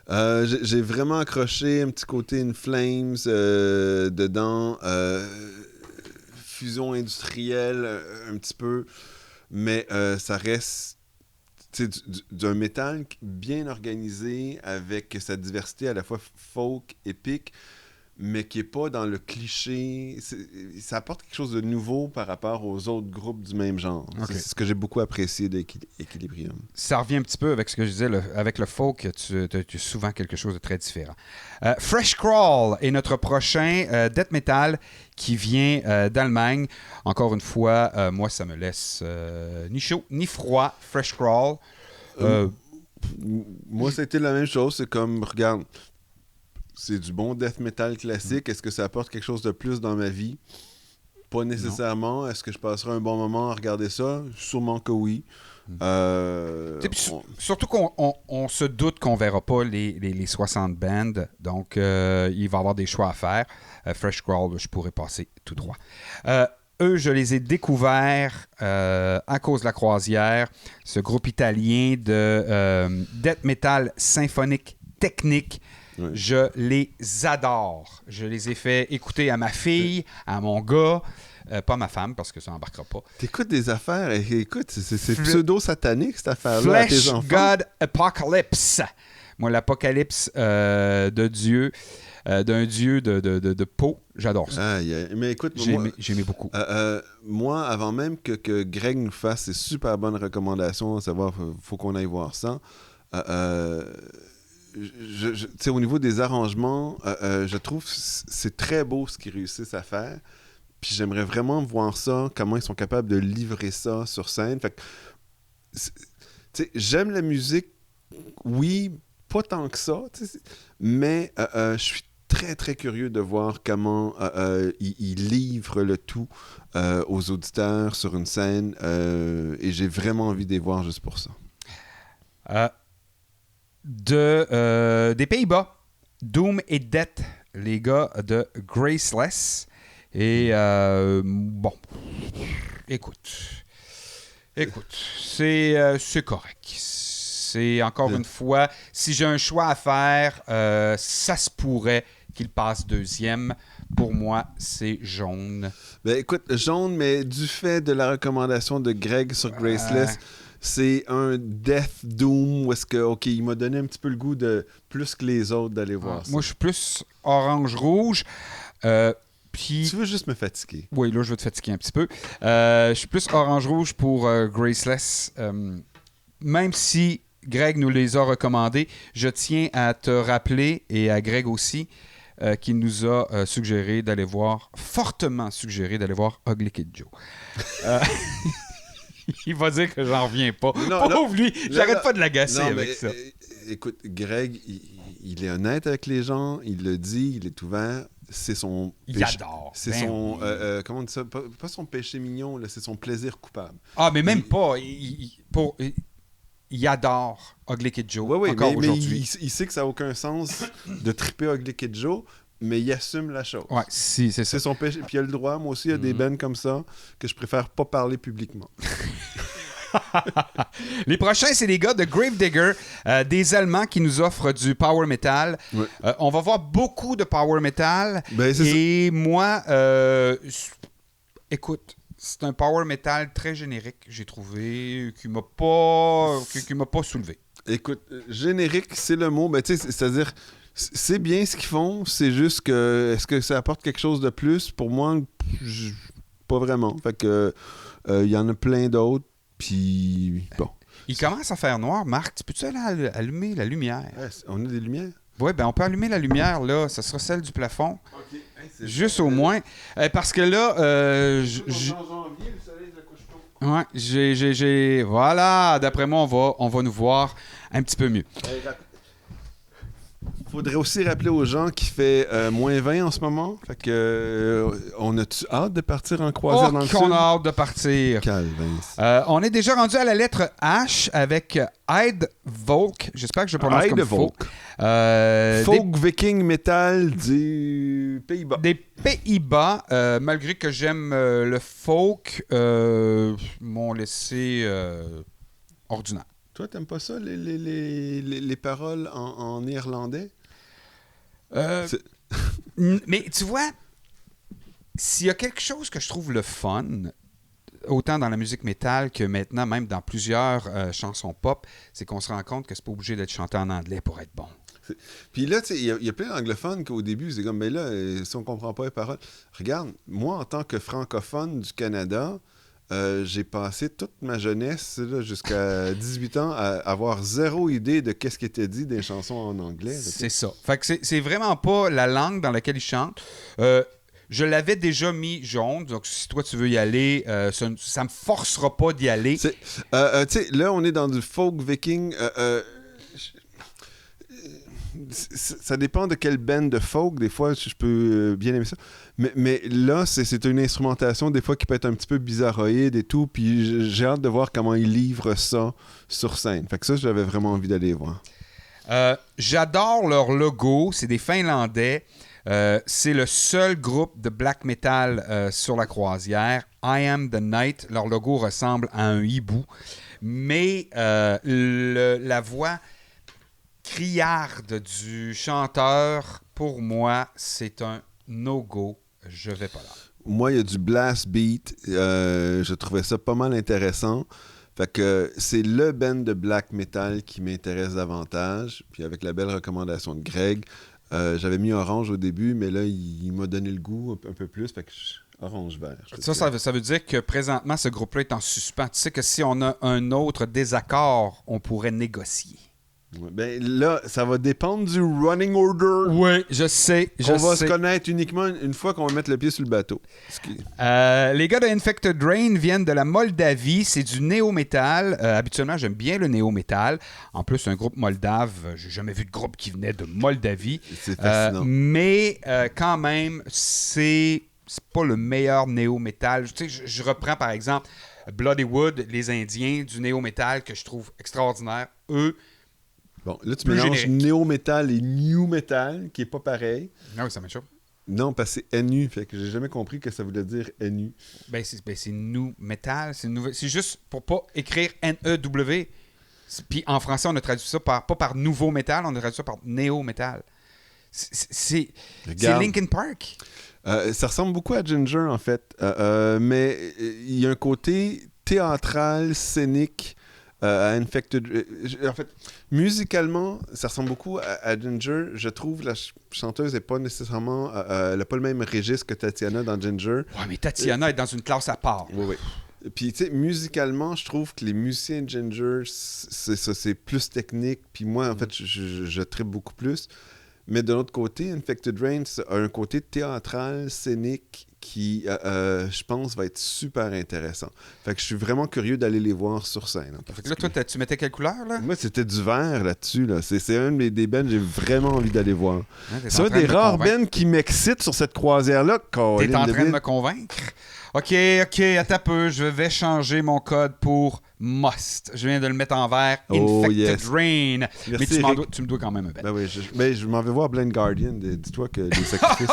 Speaker 1: J'ai vraiment accroché un petit côté In Flames dedans, fusion industrielle un petit peu, mais ça reste d'un métal bien organisé avec sa diversité à la fois folk, épique. mais qui n'est pas dans le cliché. Ça apporte quelque chose de nouveau par rapport aux autres groupes du même genre.
Speaker 2: Okay.
Speaker 1: C'est ce que j'ai beaucoup apprécié d'Equilibrium.
Speaker 2: Ça revient un petit peu avec ce que je disais, avec le folk, tu as souvent quelque chose de très différent. Fresh Crawl est notre prochain death metal qui vient d'Allemagne. Encore une fois, moi, ça me laisse ni chaud ni froid, Fresh Crawl.
Speaker 1: Moi, c'était la même chose. C'est comme, regarde, c'est du bon death metal classique. Est-ce que ça apporte quelque chose de plus dans ma vie? Pas nécessairement. Non. Est-ce que je passerai un bon moment à regarder ça? Sûrement que oui.
Speaker 2: Surtout qu'on se doute qu'on ne verra pas les 60 bands. Donc, il va y avoir des choix à faire. Fresh Crawl, je pourrais passer tout droit. Eux, je les ai découverts à cause de la croisière. Ce groupe italien de death metal symphonique technique. Oui. Je les adore. Je les ai fait écouter à ma fille, à mon gars, pas ma femme, parce que ça n'embarquera pas.
Speaker 1: T'écoutes des affaires, écoute, c'est pseudo-satanique, cette affaire-là,
Speaker 2: Flesh à tes enfants. God Apocalypse. Moi, l'apocalypse de Dieu, d'un dieu de peau, j'adore ça.
Speaker 1: Mais écoute,
Speaker 2: j'aimais beaucoup.
Speaker 1: Moi, avant même que Greg nous fasse ses super bonnes recommandations, à savoir, faut qu'on aille voir ça, au niveau des arrangements, je trouve que c'est très beau ce qu'ils réussissent à faire. Puis j'aimerais vraiment voir ça, comment ils sont capables de livrer ça sur scène. Fait que, j'aime la musique, oui, pas tant que ça, mais je suis très, très curieux de voir comment ils livrent le tout aux auditeurs sur une scène. Et j'ai vraiment envie de les voir juste pour ça.
Speaker 2: Des Pays-Bas, Doom et Death, les gars de Graceless. Et bon, écoute, c'est correct. C'est encore une fois, si j'ai un choix à faire, ça se pourrait qu'il passe deuxième. Pour moi, c'est Jaune.
Speaker 1: Ben écoute, Jaune, mais du fait de la recommandation de Greg sur Graceless, c'est un Death Doom où est-ce que, OK, il m'a donné un petit peu le goût de plus que les autres d'aller voir ça.
Speaker 2: Moi, je suis plus orange-rouge. Puis...
Speaker 1: Tu veux juste me fatiguer?
Speaker 2: Oui, là, je veux te fatiguer un petit peu. Je suis plus orange-rouge pour Graceless. Même si Greg nous les a recommandés, je tiens à te rappeler, et à Greg aussi, qui nous a suggéré d'aller voir, fortement suggéré d'aller voir Ugly Kid Joe. Il va dire que j'en reviens pas. Pauvre lui, j'arrête pas de l'agacer avec ça.
Speaker 1: Écoute, Greg, il est honnête avec les gens, il le dit, il est ouvert. C'est son
Speaker 2: péché. Il adore.
Speaker 1: C'est son comment on dit ça? Pas son péché mignon, là, c'est son plaisir coupable.
Speaker 2: Ah, mais même pas. Il adore Ugly Kid Joe.
Speaker 1: Oui,
Speaker 2: encore aujourd'hui.
Speaker 1: Mais il sait que ça n'a aucun sens de triper Ugly Kid Joe, mais il assume la chose.
Speaker 2: Ouais, c'est ça.
Speaker 1: C'est son péché. Puis il a le droit. Moi aussi, il y a des bands comme ça que je préfère pas parler publiquement.
Speaker 2: Les prochains, c'est les gars de Gravedigger, des Allemands qui nous offrent du power metal. Ouais. On va voir beaucoup de power metal. Et moi, écoute, c'est un power metal très générique, j'ai trouvé, qui m'a pas soulevé.
Speaker 1: Écoute, générique, c'est le mot. Ben, c'est-à-dire, c'est bien ce qu'ils font. C'est juste que, est-ce que ça apporte quelque chose de plus? Pour moi, pas vraiment. Fait que, y en a plein d'autres. Puis, bon.
Speaker 2: Il commence à faire noir, Marc. Tu peux-tu aller allumer la lumière?
Speaker 1: Ouais, on a des lumières?
Speaker 2: Oui, ben on peut allumer la lumière, là. Ça sera celle du plafond. OK. Hey, juste au moins. Parce que là...
Speaker 1: en janvier, le soleil se couche tôt.
Speaker 2: Ouais, j'ai... Voilà, d'après moi, on va nous voir un petit peu mieux.
Speaker 1: Faudrait aussi rappeler aux gens qu'il fait moins 20 en ce moment. Fait que on a-tu hâte de partir en croisière dans le sud?
Speaker 2: On a hâte de partir. On est déjà rendu à la lettre H avec Eidvolk. J'espère que je prononce comme faut.
Speaker 1: Folk viking metal du Pays-Bas.
Speaker 2: Des Pays-Bas, malgré que j'aime le folk, m'ont laissé ordinaire.
Speaker 1: Toi, t'aimes pas ça, les paroles en néerlandais?
Speaker 2: Mais tu vois, s'il y a quelque chose que je trouve le fun, autant dans la musique métal que maintenant, même dans plusieurs chansons pop, c'est qu'on se rend compte que c'est pas obligé d'être chanté en anglais pour être bon.
Speaker 1: Puis là, tu sais, il y a plein d'anglophones qu'au début, c'est comme, mais là, si on comprend pas les paroles... Regarde, moi, en tant que francophone du Canada, j'ai passé toute ma jeunesse, là, jusqu'à 18 ans, à avoir zéro idée de qu'est-ce qui était dit des chansons en anglais. Là,
Speaker 2: c'est ça. Fait que c'est vraiment pas la langue dans laquelle ils chantent. Je l'avais déjà mis jaune, donc si toi tu veux y aller, ça me forcera pas d'y aller.
Speaker 1: Tu sais, là, on est dans du folk viking. Ça dépend de quelle band de folk. Des fois, je peux bien aimer ça. Mais là, c'est une instrumentation, des fois, qui peut être un petit peu bizarroïde et tout. Puis j'ai hâte de voir comment ils livrent ça sur scène. Fait que ça, j'avais vraiment envie d'aller voir.
Speaker 2: J'adore leur logo. C'est des Finlandais. C'est le seul groupe de black metal sur la croisière. I Am the Night. Leur logo ressemble à un hibou. Mais la voix criarde du chanteur, pour moi, c'est un no-go. Je vais pas là.
Speaker 1: Moi, il y a du blast beat. Je trouvais ça pas mal intéressant. Fait que c'est le band de black metal qui m'intéresse davantage. Puis avec la belle recommandation de Greg, j'avais mis orange au début, mais là, il m'a donné le goût un peu plus. Fait que orange-vert.
Speaker 2: Ça veut dire que présentement, ce groupe-là est en suspens. Tu sais que si on a un autre désaccord, on pourrait négocier.
Speaker 1: Ben là, ça va dépendre du running order.
Speaker 2: Oui, je sais.
Speaker 1: On va se connaître uniquement une fois qu'on va mettre le pied sur le bateau.
Speaker 2: Les gars de Infected Rain viennent de la Moldavie. C'est du néo-métal. Habituellement, j'aime bien le néo-métal. En plus, un groupe moldave, j'ai jamais vu de groupe qui venait de Moldavie.
Speaker 1: C'est fascinant.
Speaker 2: Mais quand même, c'est pas le meilleur néo-métal. Tu sais, je reprends par exemple Bloodywood, les Indiens du néo-métal que je trouve extraordinaire. Eux,
Speaker 1: bon, là, tu mélanges néo-métal et new metal, qui est pas pareil.
Speaker 2: Ah oui, ça m'échappe.
Speaker 1: Non, parce que c'est NU, fait que j'ai jamais compris que ça voulait dire NU.
Speaker 2: C'est new metal, c'est juste pour pas écrire N-E-W. Puis en français, on a traduit ça pas par nouveau métal, on a traduit ça par néo-métal. C'est Linkin Park.
Speaker 1: Ça ressemble beaucoup à Ginger, en fait. Mais il y a un côté théâtral, scénique, à Infected... en fait, musicalement, ça ressemble beaucoup à Ginger. Je trouve la chanteuse n'est pas nécessairement... elle n'a pas le même registre que Tatiana dans Ginger.
Speaker 2: Ouais, mais Tatiana est dans une classe à part.
Speaker 1: Oui. Puis, tu sais, musicalement, je trouve que les musiciens de Ginger, c'est plus technique. Puis moi, en fait, je trippe beaucoup plus. Mais de l'autre côté, Infected Rain a un côté théâtral, scénique, qui, je pense, va être super intéressant. Fait que je suis vraiment curieux d'aller les voir sur scène.
Speaker 2: Fait que là, toi, tu mettais quelle couleur, là?
Speaker 1: Moi, c'était du vert là-dessus. Là. C'est un des bands que j'ai vraiment envie d'aller voir.
Speaker 2: Hein,
Speaker 1: c'est un des rares bands qui m'excite sur cette croisière-là.
Speaker 2: T'es en train de me convaincre? OK, attends un peu. Je vais changer mon code pour Must. Je viens de le mettre en vert. Infected Rain.
Speaker 1: Merci,
Speaker 2: mais tu me dois quand même un bête.
Speaker 1: Ben oui, je m'en vais voir Blind Guardian. Dis-toi que les sacrifices...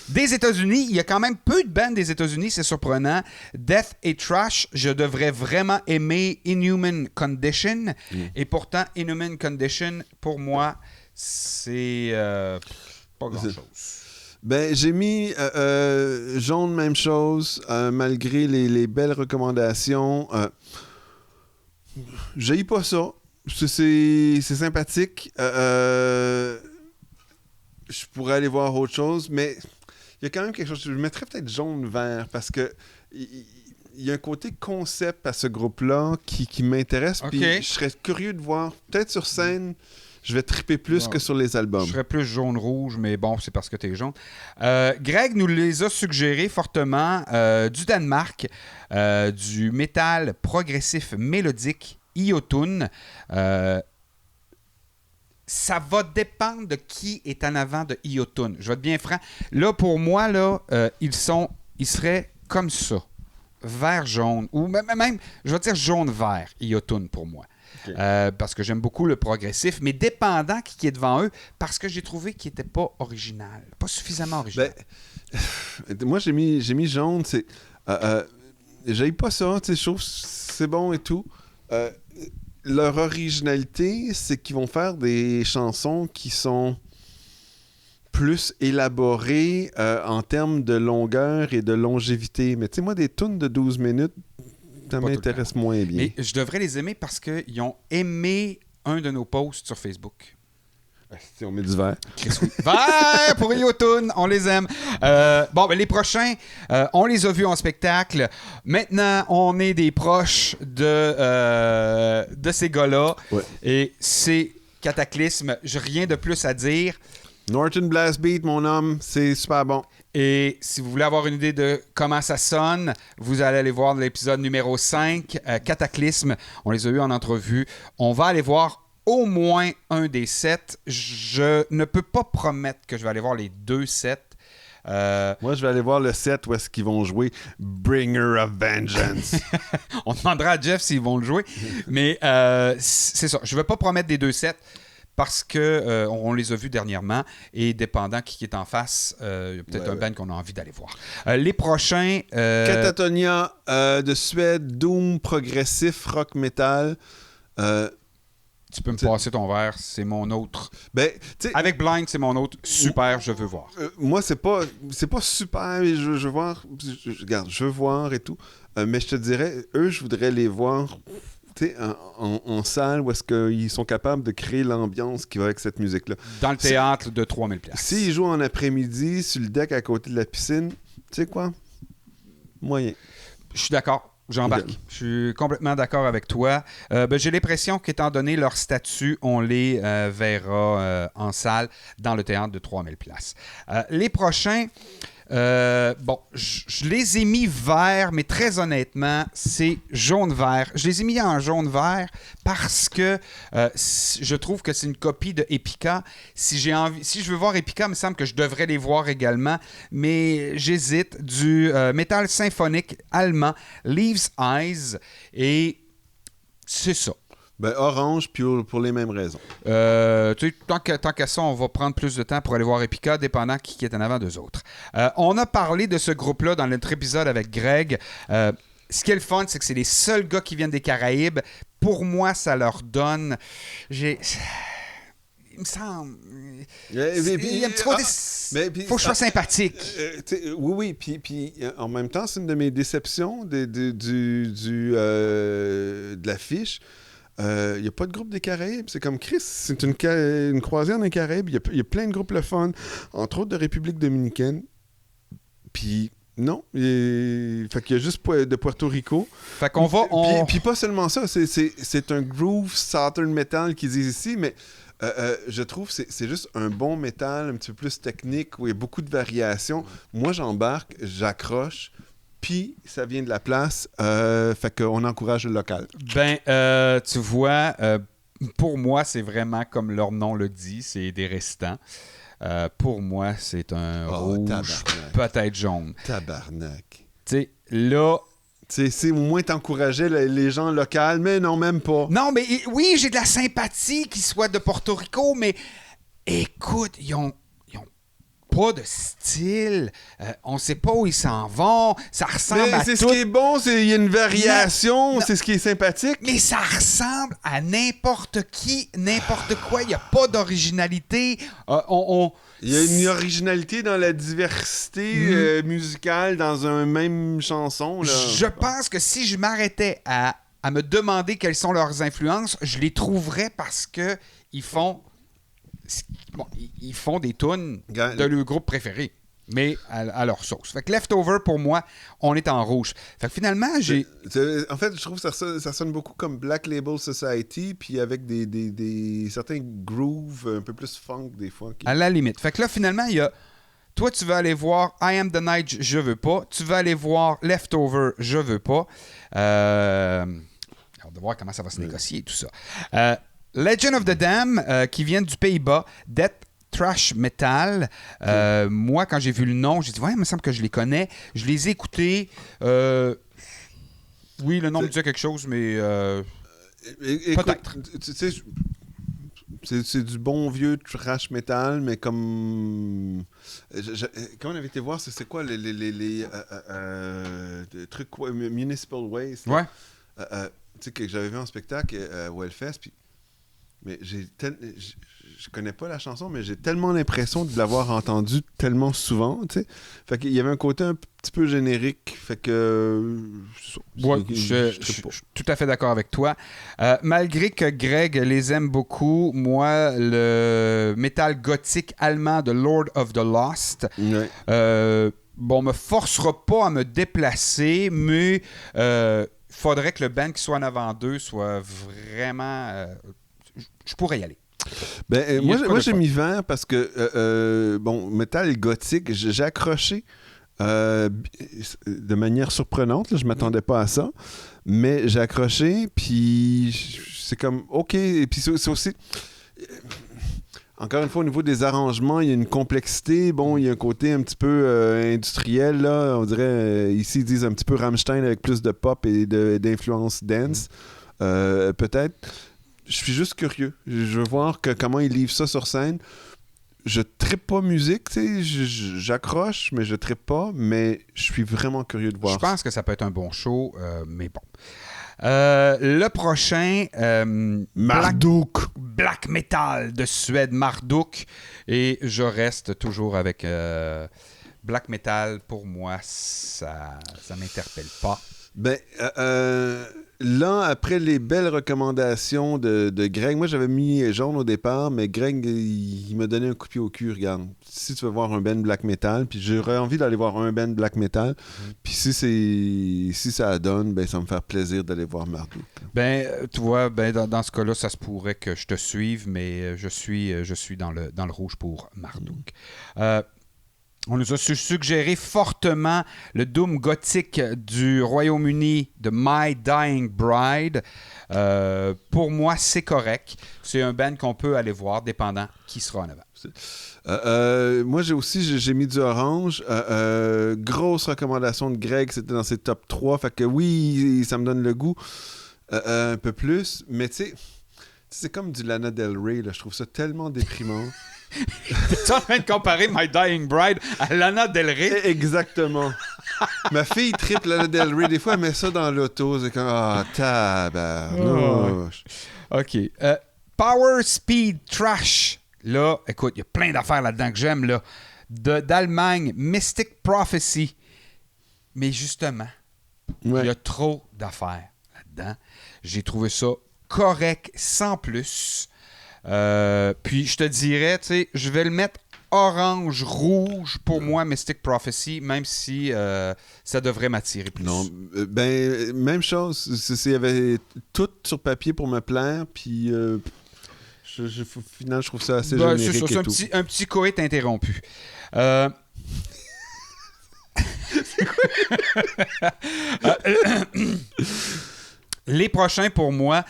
Speaker 2: Des États-Unis, il y a quand même peu de bands des États-Unis, c'est surprenant. Death et Trash, je devrais vraiment aimer Inhuman Condition. Et pourtant, Inhuman Condition, pour moi, c'est pas grand-chose.
Speaker 1: Ben, j'ai mis jaune, même chose, malgré les belles recommandations. J'haïs pas ça. C'est sympathique. Je pourrais aller voir autre chose, mais il y a quand même quelque chose. Je mettrais peut-être jaune-vert parce que il y a un côté concept à ce groupe-là qui m'intéresse. Puis je serais curieux de voir, peut-être sur scène... Je vais triper plus que sur les albums.
Speaker 2: Je serais plus jaune-rouge, mais bon, c'est parce que t'es jaune. Greg nous les a suggérés fortement. Du Danemark, du métal progressif mélodique, Iotun. Ça va dépendre de qui est en avant de Iotun. Je vais être bien franc. Là, pour moi, là, ils seraient comme ça. Vert-jaune. Ou même, je vais dire jaune-vert, Iotun pour moi. Okay. Parce que j'aime beaucoup le progressif, mais dépendant qui est devant eux, parce que j'ai trouvé qu'il n'était pas original, pas suffisamment original.
Speaker 1: Moi, j'ai mis jaune, c'est... j'aime pas ça, je trouve c'est bon et tout. Leur originalité, c'est qu'ils vont faire des chansons qui sont plus élaborées en termes de longueur et de longévité. Mais tu sais, moi, des tunes de 12 minutes, ça m'intéresse moins bien.
Speaker 2: Mais je devrais les aimer parce qu'ils ont aimé un de nos posts sur Facebook.
Speaker 1: Si on met du vert.
Speaker 2: Vert pour Yotun, on les aime. Les prochains, on les a vus en spectacle. Maintenant, on est des proches de ces gars-là.
Speaker 1: Ouais.
Speaker 2: Et c'est Cataclysme. J'ai rien de plus à dire.
Speaker 1: Norton Blast Beat, mon homme, c'est super bon.
Speaker 2: Et si vous voulez avoir une idée de comment ça sonne, vous allez aller voir l'épisode numéro 5, Cataclysme. On les a eus en entrevue. On va aller voir au moins un des 7. Je ne peux pas promettre que je vais aller voir les 2 sets.
Speaker 1: Moi, je vais aller voir le set où est-ce qu'ils vont jouer Bringer of Vengeance.
Speaker 2: On demandera à Jeff s'ils vont le jouer. Mais c'est ça. Je ne vais pas promettre des 2 sets parce qu'on les a vus dernièrement. Et dépendant qui est en face, il y a peut-être un band qu'on a envie d'aller voir. Les prochains...
Speaker 1: Catatonia de Suède, Doom progressif, rock metal.
Speaker 2: Tu peux me passer ton verre, c'est mon autre. Avec Blind, c'est mon autre. Super, je veux voir.
Speaker 1: Moi, c'est pas super, mais je veux voir. Regarde, je veux voir et tout. Mais je te dirais, eux, je voudrais les voir en salle où est-ce qu'ils sont capables de créer l'ambiance qui va avec cette musique-là.
Speaker 2: Dans le théâtre de 3000 places.
Speaker 1: S'ils jouent en après-midi sur le deck à côté de la piscine, tu sais quoi? Moyen.
Speaker 2: Je suis d'accord. J'embarque. Je suis complètement d'accord avec toi. J'ai l'impression qu'étant donné leur statut, on les verra en salle dans le théâtre de 3000 places. Les prochains, je les ai mis verts, mais très honnêtement, c'est jaune-vert. Je les ai mis en jaune-vert parce que je trouve que c'est une copie de Epica. Si je veux voir Epica, il me semble que je devrais les voir également, mais j'hésite. Du métal symphonique allemand, Leaves Eyes, et c'est ça.
Speaker 1: Orange, puis pour les mêmes raisons.
Speaker 2: Tant qu'à ça, on va prendre plus de temps pour aller voir Epica, dépendant qui est en avant d'eux autres. On a parlé de ce groupe-là dans notre épisode avec Greg. Ce qui est le fun, c'est que c'est les seuls gars qui viennent des Caraïbes. Pour moi, ça leur donne... Il me semble... Il y a un petit côté... Faut que je sois sympathique.
Speaker 1: Oui, puis en même temps, c'est une de mes déceptions de l'affiche. Il n'y a pas de groupe des Caraïbes. C'est comme Chris, c'est une croisière des Caraïbes. Il y a plein de groupes le fun, entre autres de République dominicaine. Puis non, fait qu'il y a juste de Puerto Rico.
Speaker 2: Fait qu'on va...
Speaker 1: Puis pas seulement ça, c'est un groove Southern metal qu'ils disent ici, mais je trouve que c'est juste un bon métal un petit peu plus technique où il y a beaucoup de variations. Moi, j'embarque, j'accroche. Puis, ça vient de la place, fait qu'on encourage le local.
Speaker 2: Tu vois, pour moi, c'est vraiment comme leur nom le dit, c'est des restants. Pour moi, c'est un rouge, peut-être jaune.
Speaker 1: Tabarnak.
Speaker 2: Tu sais, là...
Speaker 1: C'est au moins t'encourager les gens locaux, mais non, même pas.
Speaker 2: Non, mais oui, j'ai de la sympathie qu'ils soient de Porto Rico, mais écoute, ils ont pas de style, on sait pas où ils s'en vont, ça ressemble à tout.
Speaker 1: C'est ce qui est bon, il y a une variation, c'est ce qui est sympathique.
Speaker 2: Mais ça ressemble à n'importe qui, n'importe quoi, il y a pas d'originalité.
Speaker 1: Il y a une originalité dans la diversité musicale dans une même chanson. Là.
Speaker 2: Je pense que si je m'arrêtais à me demander quelles sont leurs influences, je les trouverais parce que ils font des tunes de leur groupe préféré, mais à leur sauce. Fait que Leftover, pour moi, on est en rouge. Fait que finalement,
Speaker 1: en fait, je trouve que ça sonne beaucoup comme Black Label Society, puis avec des certains grooves un peu plus funk, des fois.
Speaker 2: À la limite. Fait que là, finalement, il y a... Toi, tu vas aller voir I Am The Night, je veux pas. Tu vas aller voir Leftover, je veux pas. On va voir comment ça va se négocier, tout ça. Legend of the Dam, qui vient du Pays-Bas, Death Thrash Metal. Moi, quand j'ai vu le nom, j'ai dit, ouais, il me semble que je les connais. Je les ai écoutés. Oui, le nom me disait quelque chose, mais peut-être.
Speaker 1: Tu sais, c'est du bon vieux thrash metal, mais comme... Quand on avait été voir, c'est quoi les trucs Municipal Waste?
Speaker 2: Ouais.
Speaker 1: Tu sais, que j'avais vu en spectacle au Hellfest, puis... Mais je connais pas la chanson, mais j'ai tellement l'impression de l'avoir entendue tellement souvent, tu sais. Fait qu'il y avait un côté un petit peu générique, fait que...
Speaker 2: Ouais, je suis tout à fait d'accord avec toi. Malgré que Greg les aime beaucoup, moi, le métal gothique allemand de Lord of the Lost, me forcera pas à me déplacer, mais faudrait que le band qui soit en avant d'eux soit vraiment... je pourrais y aller.
Speaker 1: Moi j'ai mis vert parce que, métal gothique, j'ai accroché de manière surprenante. Là, je m'attendais pas à ça. Mais j'ai accroché, puis c'est comme, OK. Et puis c'est aussi... Encore une fois, au niveau des arrangements, il y a une complexité. Bon, il y a un côté un petit peu industriel, là. On dirait, ici, ils disent un petit peu Rammstein avec plus de pop et d'influence dance. Peut-être. Je suis juste curieux. Je veux voir comment ils livrent ça sur scène. Je trippe pas musique, tu sais. J'accroche, mais je trippe pas. Mais je suis vraiment curieux de voir.
Speaker 2: Je pense que ça peut être un bon show, mais bon. Le prochain,
Speaker 1: Marduk.
Speaker 2: Black Metal de Suède, Marduk. Et je reste toujours avec Black Metal. Pour moi, ça m'interpelle pas.
Speaker 1: Là, après les belles recommandations de Greg, moi j'avais mis jaune au départ, mais Greg, il m'a donné un coup de pied au cul. Regarde, si tu veux voir un band black metal, puis j'aurais envie d'aller voir un band black metal, puis si ça donne, ça va me faire plaisir d'aller voir Marduk.
Speaker 2: Tu vois, dans ce cas-là, ça se pourrait que je te suive, mais je suis dans le rouge pour Marduk. On nous a suggéré fortement le doom gothique du Royaume-Uni de My Dying Bride. Pour moi, c'est correct. C'est un band qu'on peut aller voir, dépendant qui sera en avant.
Speaker 1: Moi, j'ai mis du orange. Grosse recommandation de Greg, c'était dans ses top 3. Fait que oui, ça me donne le goût un peu plus. Mais tu sais, c'est comme du Lana Del Rey. Là. Je trouve ça tellement déprimant.
Speaker 2: T'es en train de comparer My Dying Bride à Lana Del Rey?
Speaker 1: Exactement. Ma fille triple Lana Del Rey. Des fois, elle met ça dans l'auto. C'est comme, tabarnouche.
Speaker 2: OK. Power Speed Trash. Là, écoute, il y a plein d'affaires là-dedans que j'aime, là. D'Allemagne, Mystic Prophecy. Mais justement, il y a trop d'affaires là-dedans. J'ai trouvé ça correct, sans plus. Puis je te dirais, tu sais, je vais le mettre orange-rouge pour moi, Mystic Prophecy, même si ça devrait m'attirer plus.
Speaker 1: Non, même chose. Il y avait tout sur papier pour me plaire, puis au final, je trouve ça assez générique
Speaker 2: c'est
Speaker 1: et tout.
Speaker 2: Un petit coït interrompu. Les prochains, pour moi...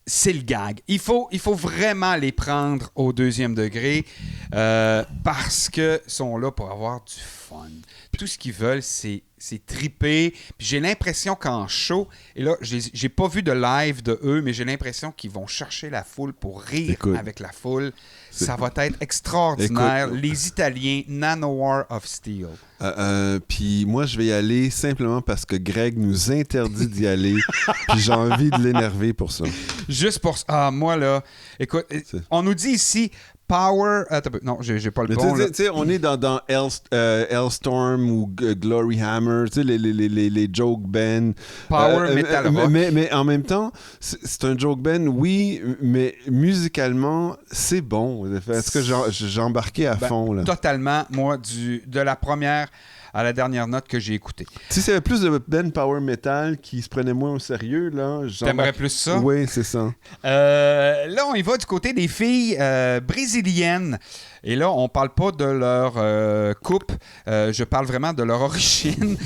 Speaker 2: c'est le gag. Il faut vraiment les prendre au deuxième degré parce qu'ils sont là pour avoir du fun. Tout ce qu'ils veulent, c'est triper. Puis j'ai l'impression qu'en show, et là, j'ai pas vu de live de eux, mais j'ai l'impression qu'ils vont chercher la foule pour rire avec la foule. Ça va être extraordinaire. Les Italiens, Nanowar of Steel.
Speaker 1: Puis moi, je vais y aller simplement parce que Greg nous interdit d'y aller. Puis j'ai envie de l'énerver pour ça.
Speaker 2: Juste pour ça. Ah, moi, là, écoute, on nous dit ici... Power... non, j'ai pas le bon.
Speaker 1: Tu sais, on est dans Hellstorm ou Glory Hammer, tu sais, les joke bands.
Speaker 2: Power Metal Rock.
Speaker 1: Mais en même temps, c'est un joke band, oui, mais musicalement, c'est bon. Est-ce que j'ai embarqué à fond, là?
Speaker 2: Totalement. Moi, de la première à la dernière note que j'ai écoutée.
Speaker 1: Si s'il y avait plus de band power metal qui se prenait moins au sérieux, là...
Speaker 2: T'aimerais plus ça?
Speaker 1: Oui, c'est ça.
Speaker 2: Là, on y va du côté des filles brésiliennes. Et là, on parle pas de leur coupe. Je parle vraiment de leur origine.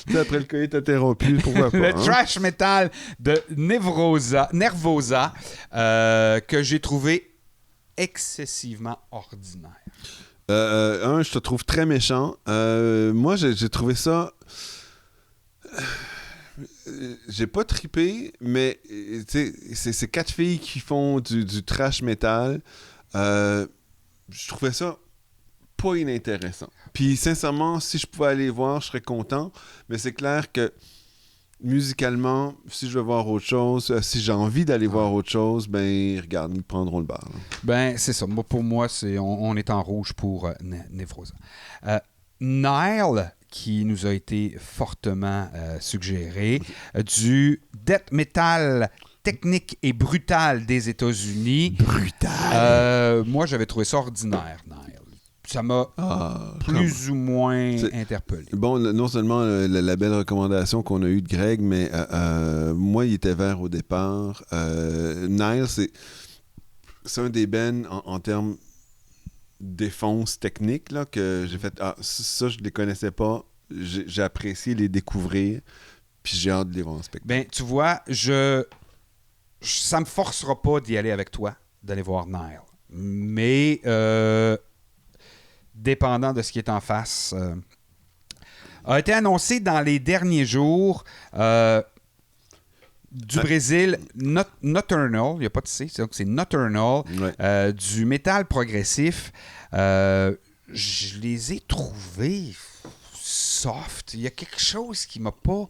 Speaker 1: Après le coït interrompu, pourquoi pas?
Speaker 2: Le trash metal de Nervosa, que j'ai trouvé excessivement ordinaire.
Speaker 1: Je te trouve très méchant. Moi, j'ai trouvé ça... J'ai pas trippé, mais c'est 4 filles qui font du trash metal. Je trouvais ça pas inintéressant. Puis sincèrement, si je pouvais aller voir, je serais content. Mais c'est clair que musicalement, si je veux voir autre chose, si j'ai envie d'aller voir autre chose, ben regarde, ils prendront le bar. Là.
Speaker 2: Ben, c'est ça. Moi, pour moi, on est en rouge pour Névrosa. Nile, qui nous a été fortement suggéré, du death metal technique et brutal des États-Unis.
Speaker 1: Brutal!
Speaker 2: Moi, j'avais trouvé ça ordinaire, Nile. Ça m'a plus ou moins interpellé.
Speaker 1: Bon, non seulement la belle recommandation qu'on a eue de Greg, mais moi, il était vert au départ. Nile, c'est un des bands en termes défense technique là, que j'ai fait. Ah, ça, je les connaissais pas. J'ai apprécié les découvrir, puis j'ai hâte de les voir en spectacle.
Speaker 2: Ben, tu vois, ça me forcera pas d'y aller avec toi, d'aller voir Nile. Mais dépendant de ce qui est en face, a été annoncé dans les derniers jours du Brésil, Nocturnal, il n'y a pas de C, c'est Nocturnal, du métal progressif. Je les ai trouvés soft. Il y a quelque chose qui m'a pas...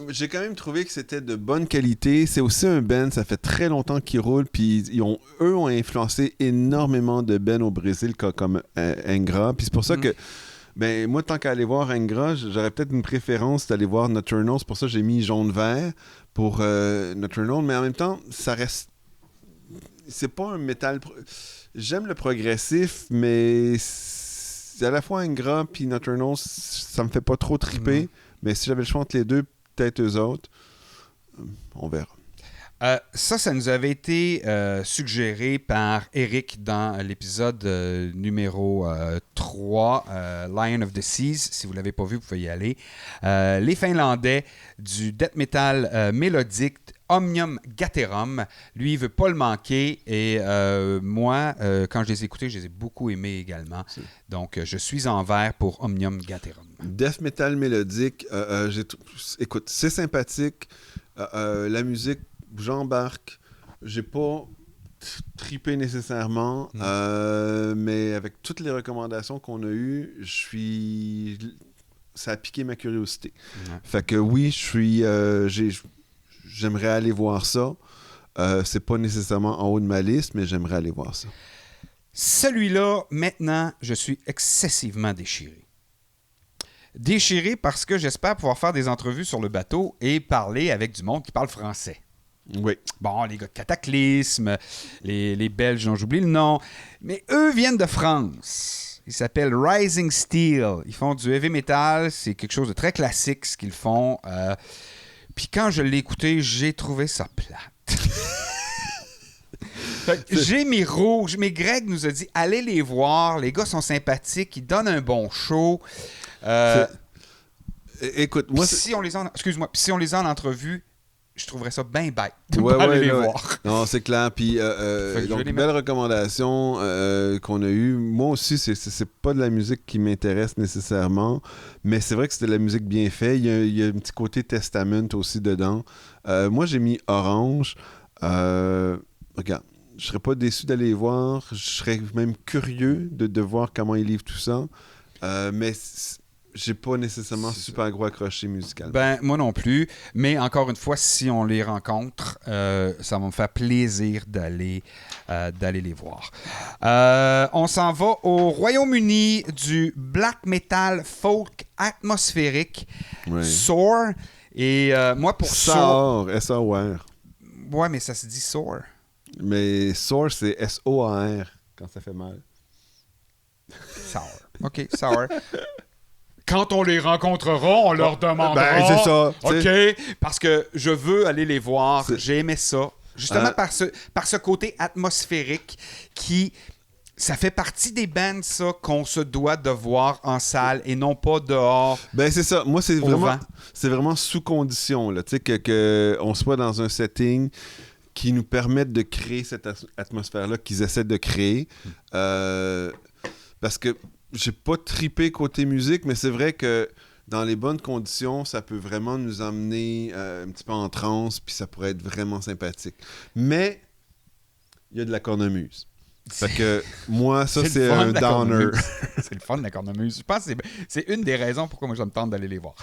Speaker 1: J'ai quand même trouvé que c'était de bonne qualité. C'est aussi un band, ça fait très longtemps qu'ils roulent, puis eux ont influencé énormément de bands au Brésil comme Angra. Puis c'est pour ça que, ben moi, tant qu'à aller voir Angra, j'aurais peut-être une préférence d'aller voir Nocturnal. C'est pour ça que j'ai mis jaune-vert pour Nocturnal. Mais en même temps, ça reste... C'est pas un métal... J'aime le progressif, mais c'est à la fois Angra puis Nocturnal, ça me fait pas trop triper. Mais si j'avais le choix entre les deux, peut-être eux autres, on verra.
Speaker 2: Ça nous avait été suggéré par Eric dans l'épisode numéro 3, Lion of the Seas. Si vous ne l'avez pas vu, vous pouvez y aller. Les Finlandais du death metal mélodique Omnium Gaterum. Lui, il ne veut pas le manquer. Et moi, quand je les ai écoutés, je les ai beaucoup aimés également. Donc, je suis en vert pour Omnium Gaterum.
Speaker 1: Death metal mélodique, écoute, c'est sympathique. La musique, j'embarque. J'ai pas tripé nécessairement, mais avec toutes les recommandations qu'on a eues, ça a piqué ma curiosité. Fait que oui, j'aimerais aller voir ça. C'est pas nécessairement en haut de ma liste, mais j'aimerais aller voir ça.
Speaker 2: Celui-là, maintenant, je suis excessivement déchiré. Déchiré parce que j'espère pouvoir faire des entrevues sur le bateau et parler avec du monde qui parle français.
Speaker 1: Oui.
Speaker 2: Bon, les gars de Cataclysme, les Belges dont j'oublie le nom, mais eux viennent de France. Ils s'appellent Rising Steel. Ils font du heavy metal. C'est quelque chose de très classique, ce qu'ils font. Puis quand je l'ai écouté, j'ai trouvé ça plate. J'ai mis rouge, mais Greg nous a dit allez les voir, les gars sont sympathiques, ils donnent un bon show.
Speaker 1: Écoute, moi,
Speaker 2: si on les a en entrevue, je trouverais ça bien bête de pas aller les voir.
Speaker 1: Non, c'est clair. Puis, donc, belle recommandation qu'on a eue. Moi aussi, c'est pas de la musique qui m'intéresse nécessairement, mais c'est vrai que c'était de la musique bien faite. Il y a un petit côté Testament aussi dedans. Moi, j'ai mis Orange. Regarde, je serais pas déçu d'aller les voir. Je serais même curieux de voir comment ils livrent tout ça. Mais j'ai pas nécessairement super gros accroché musicalement.
Speaker 2: Ben, moi non plus. Mais encore une fois, si on les rencontre, ça va me faire plaisir d'aller les voir. On s'en va au Royaume-Uni du black metal folk atmosphérique, Soar. Et moi, pour
Speaker 1: Soar, S-A-O-R.
Speaker 2: Ouais, mais ça se dit Soar.
Speaker 1: Mais Soar, c'est S-O-A-R quand ça fait mal.
Speaker 2: Sour. OK, Sour. Quand on les rencontrera, on leur demandera.
Speaker 1: Ben, c'est ça.
Speaker 2: OK, parce que je veux aller les voir. J'ai aimé ça. Justement par ce côté atmosphérique qui... Ça fait partie des bands, ça, qu'on se doit de voir en salle et non pas dehors.
Speaker 1: Ben, c'est ça. Moi, c'est vraiment sous condition, là. Tu sais, qu'on soit dans un setting qui nous permette de créer cette atmosphère-là qu'ils essaient de créer. Parce que j'ai pas trippé côté musique, mais c'est vrai que dans les bonnes conditions, ça peut vraiment nous emmener un petit peu en transe, puis ça pourrait être vraiment sympathique. Mais il y a de la cornemuse. Fait que moi, ça, c'est un downer.
Speaker 2: C'est le fun de la cornemuse. Je pense que c'est une des raisons pourquoi moi, je me tente d'aller les voir.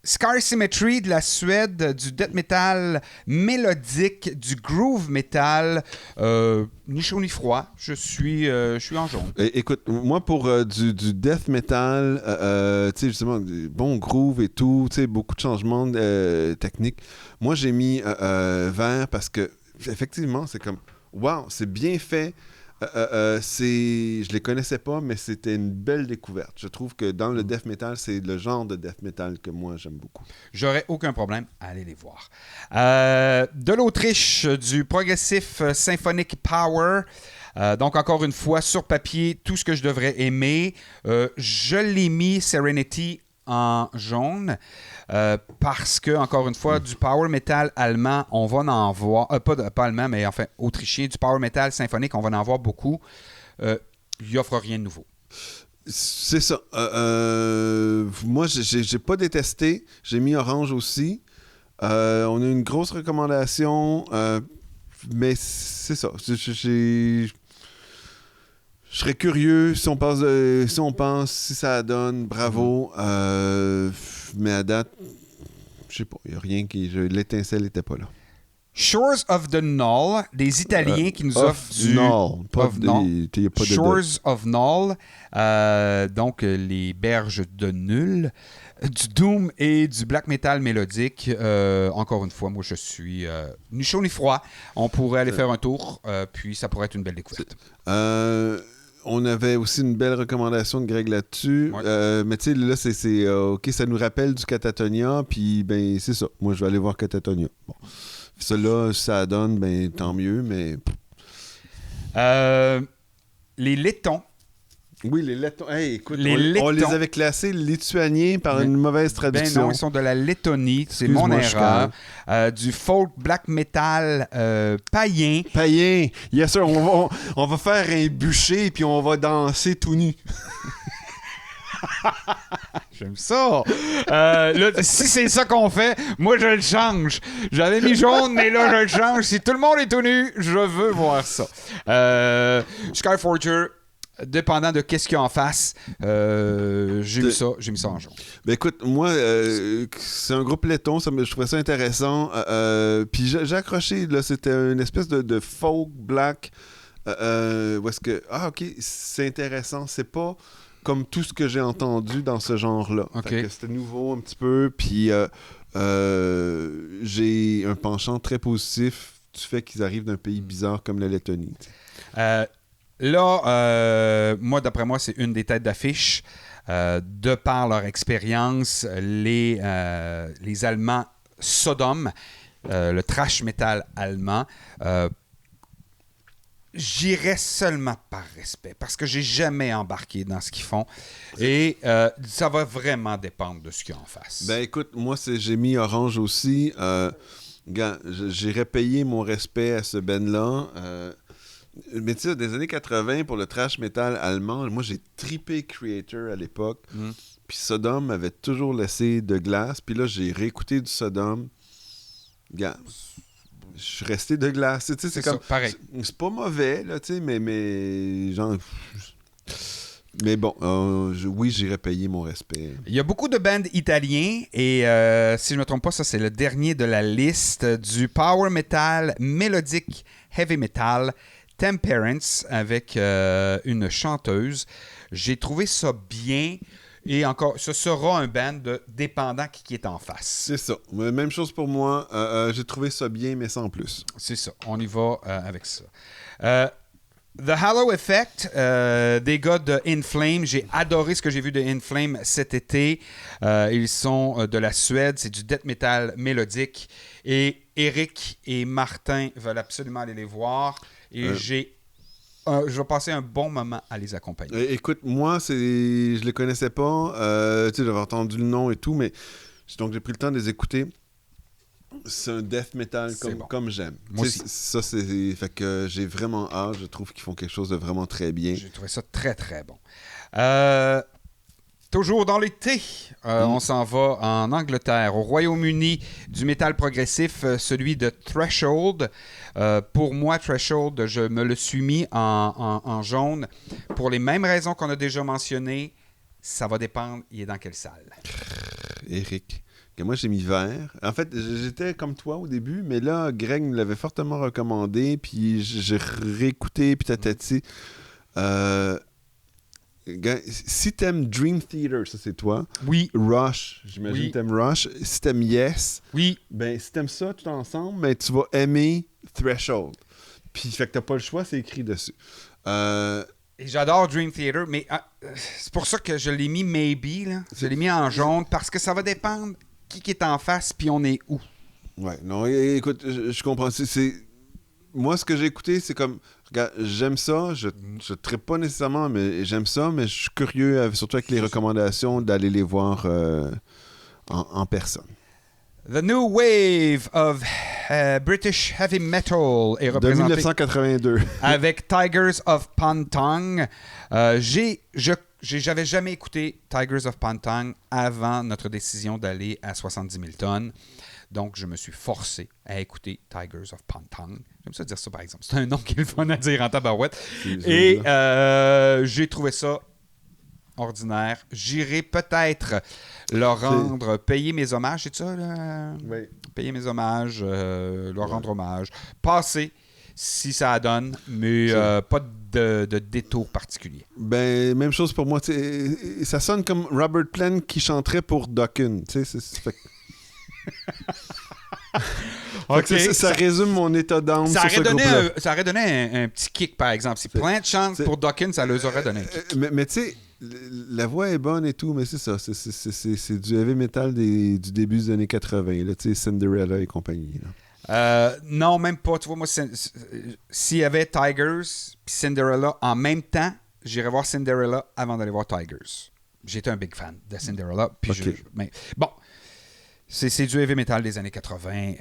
Speaker 2: Scar Symmetry de la Suède, du death metal mélodique, du groove metal, ni chaud ni froid. Je suis en jaune.
Speaker 1: Écoute, moi pour du death metal, tu sais justement, bon groove et tout, tu sais beaucoup de changements techniques. Moi j'ai mis vert parce que effectivement c'est comme, wow, c'est bien fait. Je les connaissais pas, mais c'était une belle découverte. Je trouve que dans le death metal, c'est le genre de death metal que moi j'aime beaucoup.
Speaker 2: J'aurais aucun problème à aller les voir. De l'Autriche, du progressif Symphonic Power. Donc, encore une fois, sur papier, tout ce que je devrais aimer. Je l'ai mis Serenity en jaune parce que, encore une fois, du power metal allemand, on va en voir, pas allemand, mais enfin autrichien, du power metal symphonique, on va en voir beaucoup. Il offre rien de nouveau.
Speaker 1: C'est ça. Moi, j'ai pas détesté. J'ai mis orange aussi. On a une grosse recommandation, mais c'est ça. Je serais curieux si on pense, si ça donne, bravo. Mais à date, je sais pas, il n'y a rien l'étincelle n'était pas là.
Speaker 2: Shores of the Knoll, des Italiens qui nous offrent du...
Speaker 1: Knoll, pas
Speaker 2: Shores of Knoll, donc les berges de Nul, du doom et du black metal mélodique. Encore une fois, moi je suis ni chaud ni froid. On pourrait aller faire un tour, puis ça pourrait être une belle découverte.
Speaker 1: On avait aussi une belle recommandation de Greg là-dessus. Ouais. Mais tu sais, là, c'est OK, ça nous rappelle du Catatonia, puis ben c'est ça. Moi, je vais aller voir Catatonia. Bon. Ça, là, ça donne, ben tant mieux, mais...
Speaker 2: les Lettons.
Speaker 1: Oui, les Lettons. Hey, écoute,
Speaker 2: Lettons.
Speaker 1: On les avait classés lituaniens par une mauvaise traduction.
Speaker 2: Ben non, ils sont de la Lettonie. C'est mon erreur. Du folk black metal païen.
Speaker 1: Païen. Yes, sir. On va faire un bûcher puis on va danser tout nu.
Speaker 2: J'aime ça. Là, si c'est ça qu'on fait, moi, je le change. J'avais mis jaune, mais là, je le change. Si tout le monde est tout nu, je veux voir ça. Skyforger, dépendant de qu'est-ce qu'il y a en face, j'ai mis ça en jaune.
Speaker 1: Ben écoute, moi, c'est un groupe letton, je trouvais ça intéressant. Puis j'ai accroché, là, c'était une espèce de folk black. Où est-ce que... Ah, OK, c'est intéressant. C'est pas comme tout ce que j'ai entendu dans ce genre-là.
Speaker 2: Okay.
Speaker 1: C'était nouveau un petit peu, puis j'ai un penchant très positif du fait qu'ils arrivent d'un pays bizarre comme la Lettonie.
Speaker 2: Là, moi, d'après moi, c'est une des têtes d'affiche. De par leur expérience, les Allemands Sodom, le thrash metal allemand, j'irais seulement par respect, parce que j'ai jamais embarqué dans ce qu'ils font. Et ça va vraiment dépendre de ce qu'il y a en face.
Speaker 1: Ben écoute, moi, j'ai mis orange aussi. J'irais payer mon respect à ce band-là. Mais tu sais, des années 80, pour le thrash metal allemand, moi, j'ai trippé Creator à l'époque. Puis Sodom m'avait toujours laissé de glace. Puis là, j'ai réécouté du Sodom. Gars, je suis resté de glace. Tu sais, c'est comme...
Speaker 2: Ça, pareil.
Speaker 1: C'est pas mauvais, là, tu sais, mais genre... Mais bon, oui, j'irais payer mon respect.
Speaker 2: Il y a beaucoup de bands italiens et si je ne me trompe pas, ça c'est le dernier de la liste du power metal mélodique heavy metal Temperance avec une chanteuse. J'ai trouvé ça bien et encore, ce sera un band dépendant qui est en face.
Speaker 1: C'est ça. Même chose pour moi. J'ai trouvé ça bien, mais sans plus.
Speaker 2: C'est ça. On y va avec ça. The Halo Effect, des gars de In Flame. J'ai adoré ce que j'ai vu de In Flame cet été. Ils sont de la Suède. C'est du death metal mélodique. Et Eric et Martin veulent absolument aller les voir. Et je vais passer un bon moment à les accompagner.
Speaker 1: Écoute, moi, je les connaissais pas. Tu sais, j'avais entendu le nom et tout, mais donc j'ai pris le temps de les écouter. C'est un death metal comme j'aime.
Speaker 2: Moi aussi.
Speaker 1: Ça, fait que j'ai vraiment hâte. Je trouve qu'ils font quelque chose de vraiment très bien.
Speaker 2: J'ai trouvé ça très, très bon. Toujours dans l'été, on s'en va en Angleterre, au Royaume-Uni, du métal progressif, celui de Threshold. Pour moi, Threshold, je me le suis mis en jaune. Pour les mêmes raisons qu'on a déjà mentionnées, ça va dépendre, il est dans quelle salle.
Speaker 1: Eric. que moi, j'ai mis vert. En fait, j'étais comme toi au début, mais là, Greg me l'avait fortement recommandé, puis j'ai réécouté, puis tatati. Si t'aimes Dream Theater, ça c'est toi.
Speaker 2: Oui.
Speaker 1: Rush, j'imagine que t'aimes Rush. Si t'aimes Yes,
Speaker 2: Oui.
Speaker 1: ben si t'aimes ça tout ensemble, ben, tu vas aimer Threshold. Puis fait que t'as pas le choix, c'est écrit dessus.
Speaker 2: Et j'adore Dream Theater, mais c'est pour ça que je l'ai mis maybe, là. Je l'ai mis en jaune, parce que ça va dépendre qui est en face, puis on est où.
Speaker 1: Ouais, non, écoute, je comprends. Moi, ce que j'ai écouté, c'est comme, regarde, j'aime ça, je trippe pas nécessairement, mais j'aime ça, mais je suis curieux, surtout avec les recommandations, d'aller les voir en personne.
Speaker 2: The New Wave of British Heavy Metal est
Speaker 1: De
Speaker 2: représenté
Speaker 1: 1982.
Speaker 2: avec Tigers of Pantang. J'avais jamais écouté Tigers of Pantang avant notre décision d'aller à 70 000 tonnes. Donc, je me suis forcé à écouter Tigers of Pantang. J'aime ça dire ça, par exemple. C'est un nom qui est le fun à dire en tabarouette. Et j'ai trouvé ça ordinaire. J'irai peut-être leur rendre, payer mes hommages, c'est ça, là?
Speaker 1: Oui.
Speaker 2: Payer mes hommages, leur rendre hommage. Passer, si ça donne, mais pas de détour particulier.
Speaker 1: Ben, même chose pour moi. Ça sonne comme Robert Plant qui chanterait pour Dokken.
Speaker 2: Okay.
Speaker 1: Ça résume mon état d'âme.
Speaker 2: Ça aurait donné un petit kick, par exemple. Si Plant chante pour Dokken, ça leur aurait donné un kick.
Speaker 1: Mais tu sais, la voix est bonne et tout, mais c'est ça. C'est du heavy metal du début des années 80. Là, Cinderella et compagnie. Là.
Speaker 2: Non, même pas. Tu vois, moi, s'il y avait Tigers puis Cinderella en même temps, j'irais voir Cinderella avant d'aller voir Tigers. J'étais un big fan de Cinderella. Puis
Speaker 1: okay.
Speaker 2: Mais bon, c'est du heavy metal des années 80.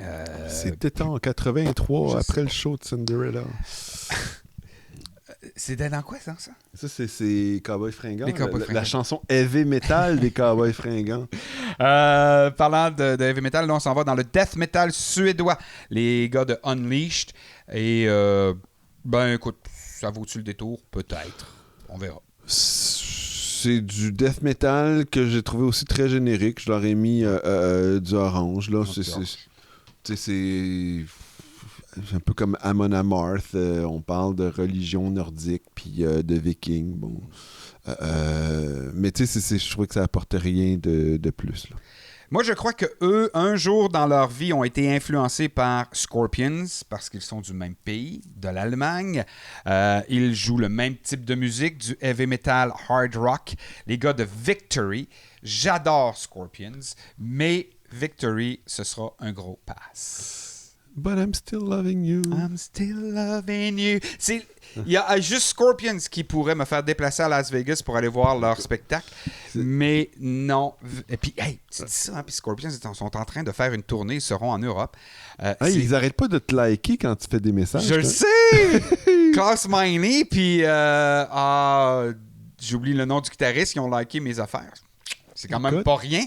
Speaker 1: C'était en 83, après le show de Cinderella.
Speaker 2: C'était dans quoi, ça?
Speaker 1: Ça, c'est Cowboys Fringants.
Speaker 2: Fringants.
Speaker 1: La chanson heavy metal des Cowboys Fringants.
Speaker 2: Parlant de heavy metal, là, on s'en va dans le death metal suédois. Les gars de Unleashed. Et, ben, écoute, ça vaut-tu le détour? Peut-être. On verra.
Speaker 1: C'est du death metal que j'ai trouvé aussi très générique. Je leur ai mis du orange. Là. C'est un peu comme Amon Amarth. On parle de religion nordique puis de vikings. Bon. Mais tu sais, je trouvais que ça apportait rien de plus. Là.
Speaker 2: Moi, je crois que eux, un jour dans leur vie, ont été influencés par Scorpions parce qu'ils sont du même pays, de l'Allemagne. Ils jouent le même type de musique, du heavy metal hard rock. Les gars de Victory. J'adore Scorpions, mais Victory, ce sera un gros pass.
Speaker 1: But I'm still loving you.
Speaker 2: I'm still loving you. Il y a juste Scorpions qui pourraient me faire déplacer à Las Vegas pour aller voir leur spectacle. Mais non. Et puis, hey, tu dis ça, hein, puis Scorpions sont en train de faire une tournée, ils seront en Europe.
Speaker 1: Ils n'arrêtent pas de te liker quand tu fais des messages.
Speaker 2: Je le sais! Klaus Meine, puis j'oublie le nom du guitariste, ils ont liké mes affaires. C'est quand même pas rien.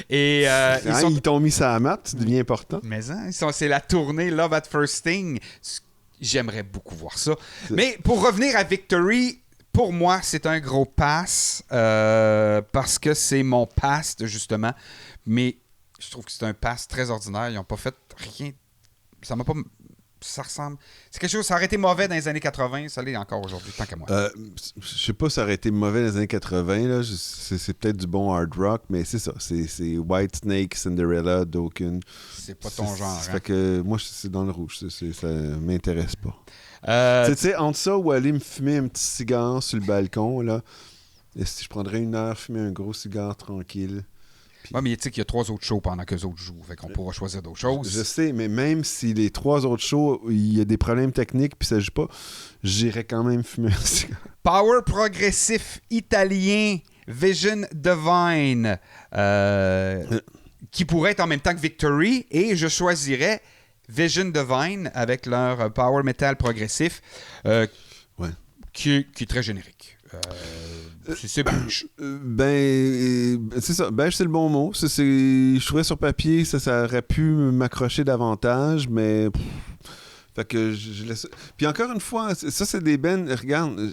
Speaker 2: Et,
Speaker 1: ils t'ont mis ça à mat, tu deviens important.
Speaker 2: Mais c'est la tournée Love at First Sting. J'aimerais beaucoup voir ça. Mais pour revenir à Victory, pour moi, c'est un gros pass parce que c'est mon past, justement. Mais je trouve que c'est un pass très ordinaire. Ils n'ont pas fait rien. Ça m'a pas... Ça ressemble... C'est quelque chose... Ça aurait été mauvais dans les années 80. Ça l'est encore aujourd'hui, tant qu'à moi.
Speaker 1: Je sais pas si ça aurait été mauvais dans les années 80. Là. C'est peut-être du bon hard rock, mais c'est ça. C'est Whitesnake, Cinderella, Dokken.
Speaker 2: C'est pas ton genre.
Speaker 1: Fait que moi, c'est dans le rouge. Ça m'intéresse pas. Tu sais, entre ça ou aller me fumer un petit cigare sur le balcon, là, si je prendrais une heure fumer un gros cigare tranquille.
Speaker 2: Oui, mais tu sais qu'il y a 3 autres shows pendant qu'eux autres jouent. Fait qu'on pourra choisir d'autres choses.
Speaker 1: Je sais, mais même si les 3 autres shows, il y a des problèmes techniques puis ça joue pas, j'irais quand même fumer un cigare.
Speaker 2: Power progressif italien, Vision Divine, qui pourrait être en même temps que Victory. Et je choisirais Vision Divine avec leur power metal progressif qui est très générique. C'est beige.
Speaker 1: C'est ça. Beige, c'est le bon mot. Je trouvais sur papier, ça aurait pu m'accrocher davantage, mais Fait que je laisse... Puis encore une fois, ça, c'est des bands... Regarde,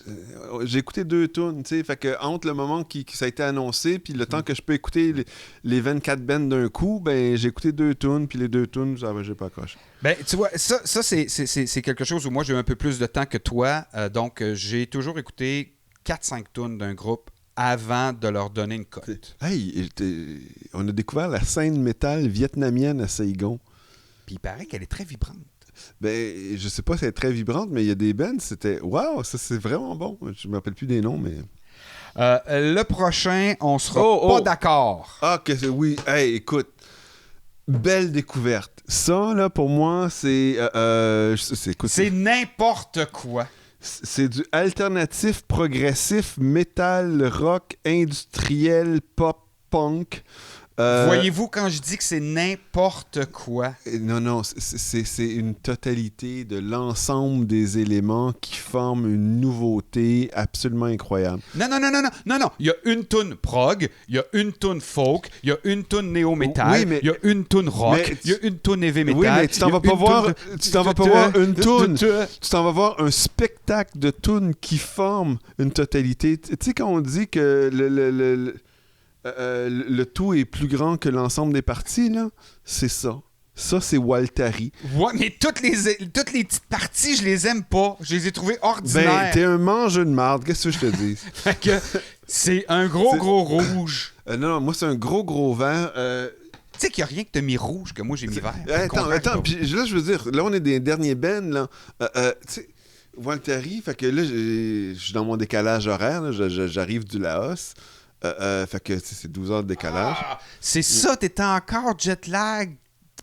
Speaker 1: j'ai écouté 2 tunes, tu sais. Fait que entre le moment qui ça a été annoncé puis le temps que je peux écouter les 24 bands d'un coup, ben j'ai écouté 2 tunes, puis les 2 tunes, j'ai pas accroché.
Speaker 2: Ben, tu vois, ça c'est quelque chose où moi, j'ai eu un peu plus de temps que toi. Donc, j'ai toujours écouté 4-5 tunes d'un groupe avant de leur donner une cote.
Speaker 1: Hey, on a découvert la scène métal vietnamienne à Saigon.
Speaker 2: Puis il paraît qu'elle est très vibrante.
Speaker 1: Ben, je sais pas si elle est très vibrante, mais il y a des bands, c'était... Waouh, ça c'est vraiment bon. Je me rappelle plus des noms, mais...
Speaker 2: Le prochain, on sera pas d'accord.
Speaker 1: Ah, oui. Hey, écoute. Belle découverte. Ça, là, pour moi, c'est...
Speaker 2: C'est n'importe quoi.
Speaker 1: C'est du alternatif, progressif, métal, rock, industriel, pop, punk.
Speaker 2: Voyez-vous quand je dis que c'est n'importe quoi?
Speaker 1: Non, c'est une totalité de l'ensemble des éléments qui forment une nouveauté absolument incroyable.
Speaker 2: Non. Il y a une toune prog, il y a une toune folk, il y a une toune néo-métal, il y a une toune rock, il y a une toune heavy metal.
Speaker 1: Oui, mais tu t'en vas pas voir une toune. Tu t'en vas voir un spectacle de tounes qui forment une totalité. Tu sais, quand on dit que le tout est plus grand que l'ensemble des parties, là, c'est ça. Ça, c'est Waltari.
Speaker 2: Ouais, mais toutes les petites parties, je les aime pas. Je les ai trouvées ordinaires.
Speaker 1: Ben, t'es un mangeur de marde, qu'est-ce que je te dis?
Speaker 2: Fait que c'est un gros rouge.
Speaker 1: Non, moi, c'est un gros vert.
Speaker 2: Tu sais qu'il n'y a rien que t'as mis rouge, que moi, j'ai mis vert.
Speaker 1: Attends, puis là, je veux dire, là, on est des derniers bands, là. Tu sais, Waltari, fait que là, je suis dans mon décalage horaire, là, j'arrive du Laos. Fait que c'est 12 heures de décalage.
Speaker 2: C'est ça, t'étais encore jet lag.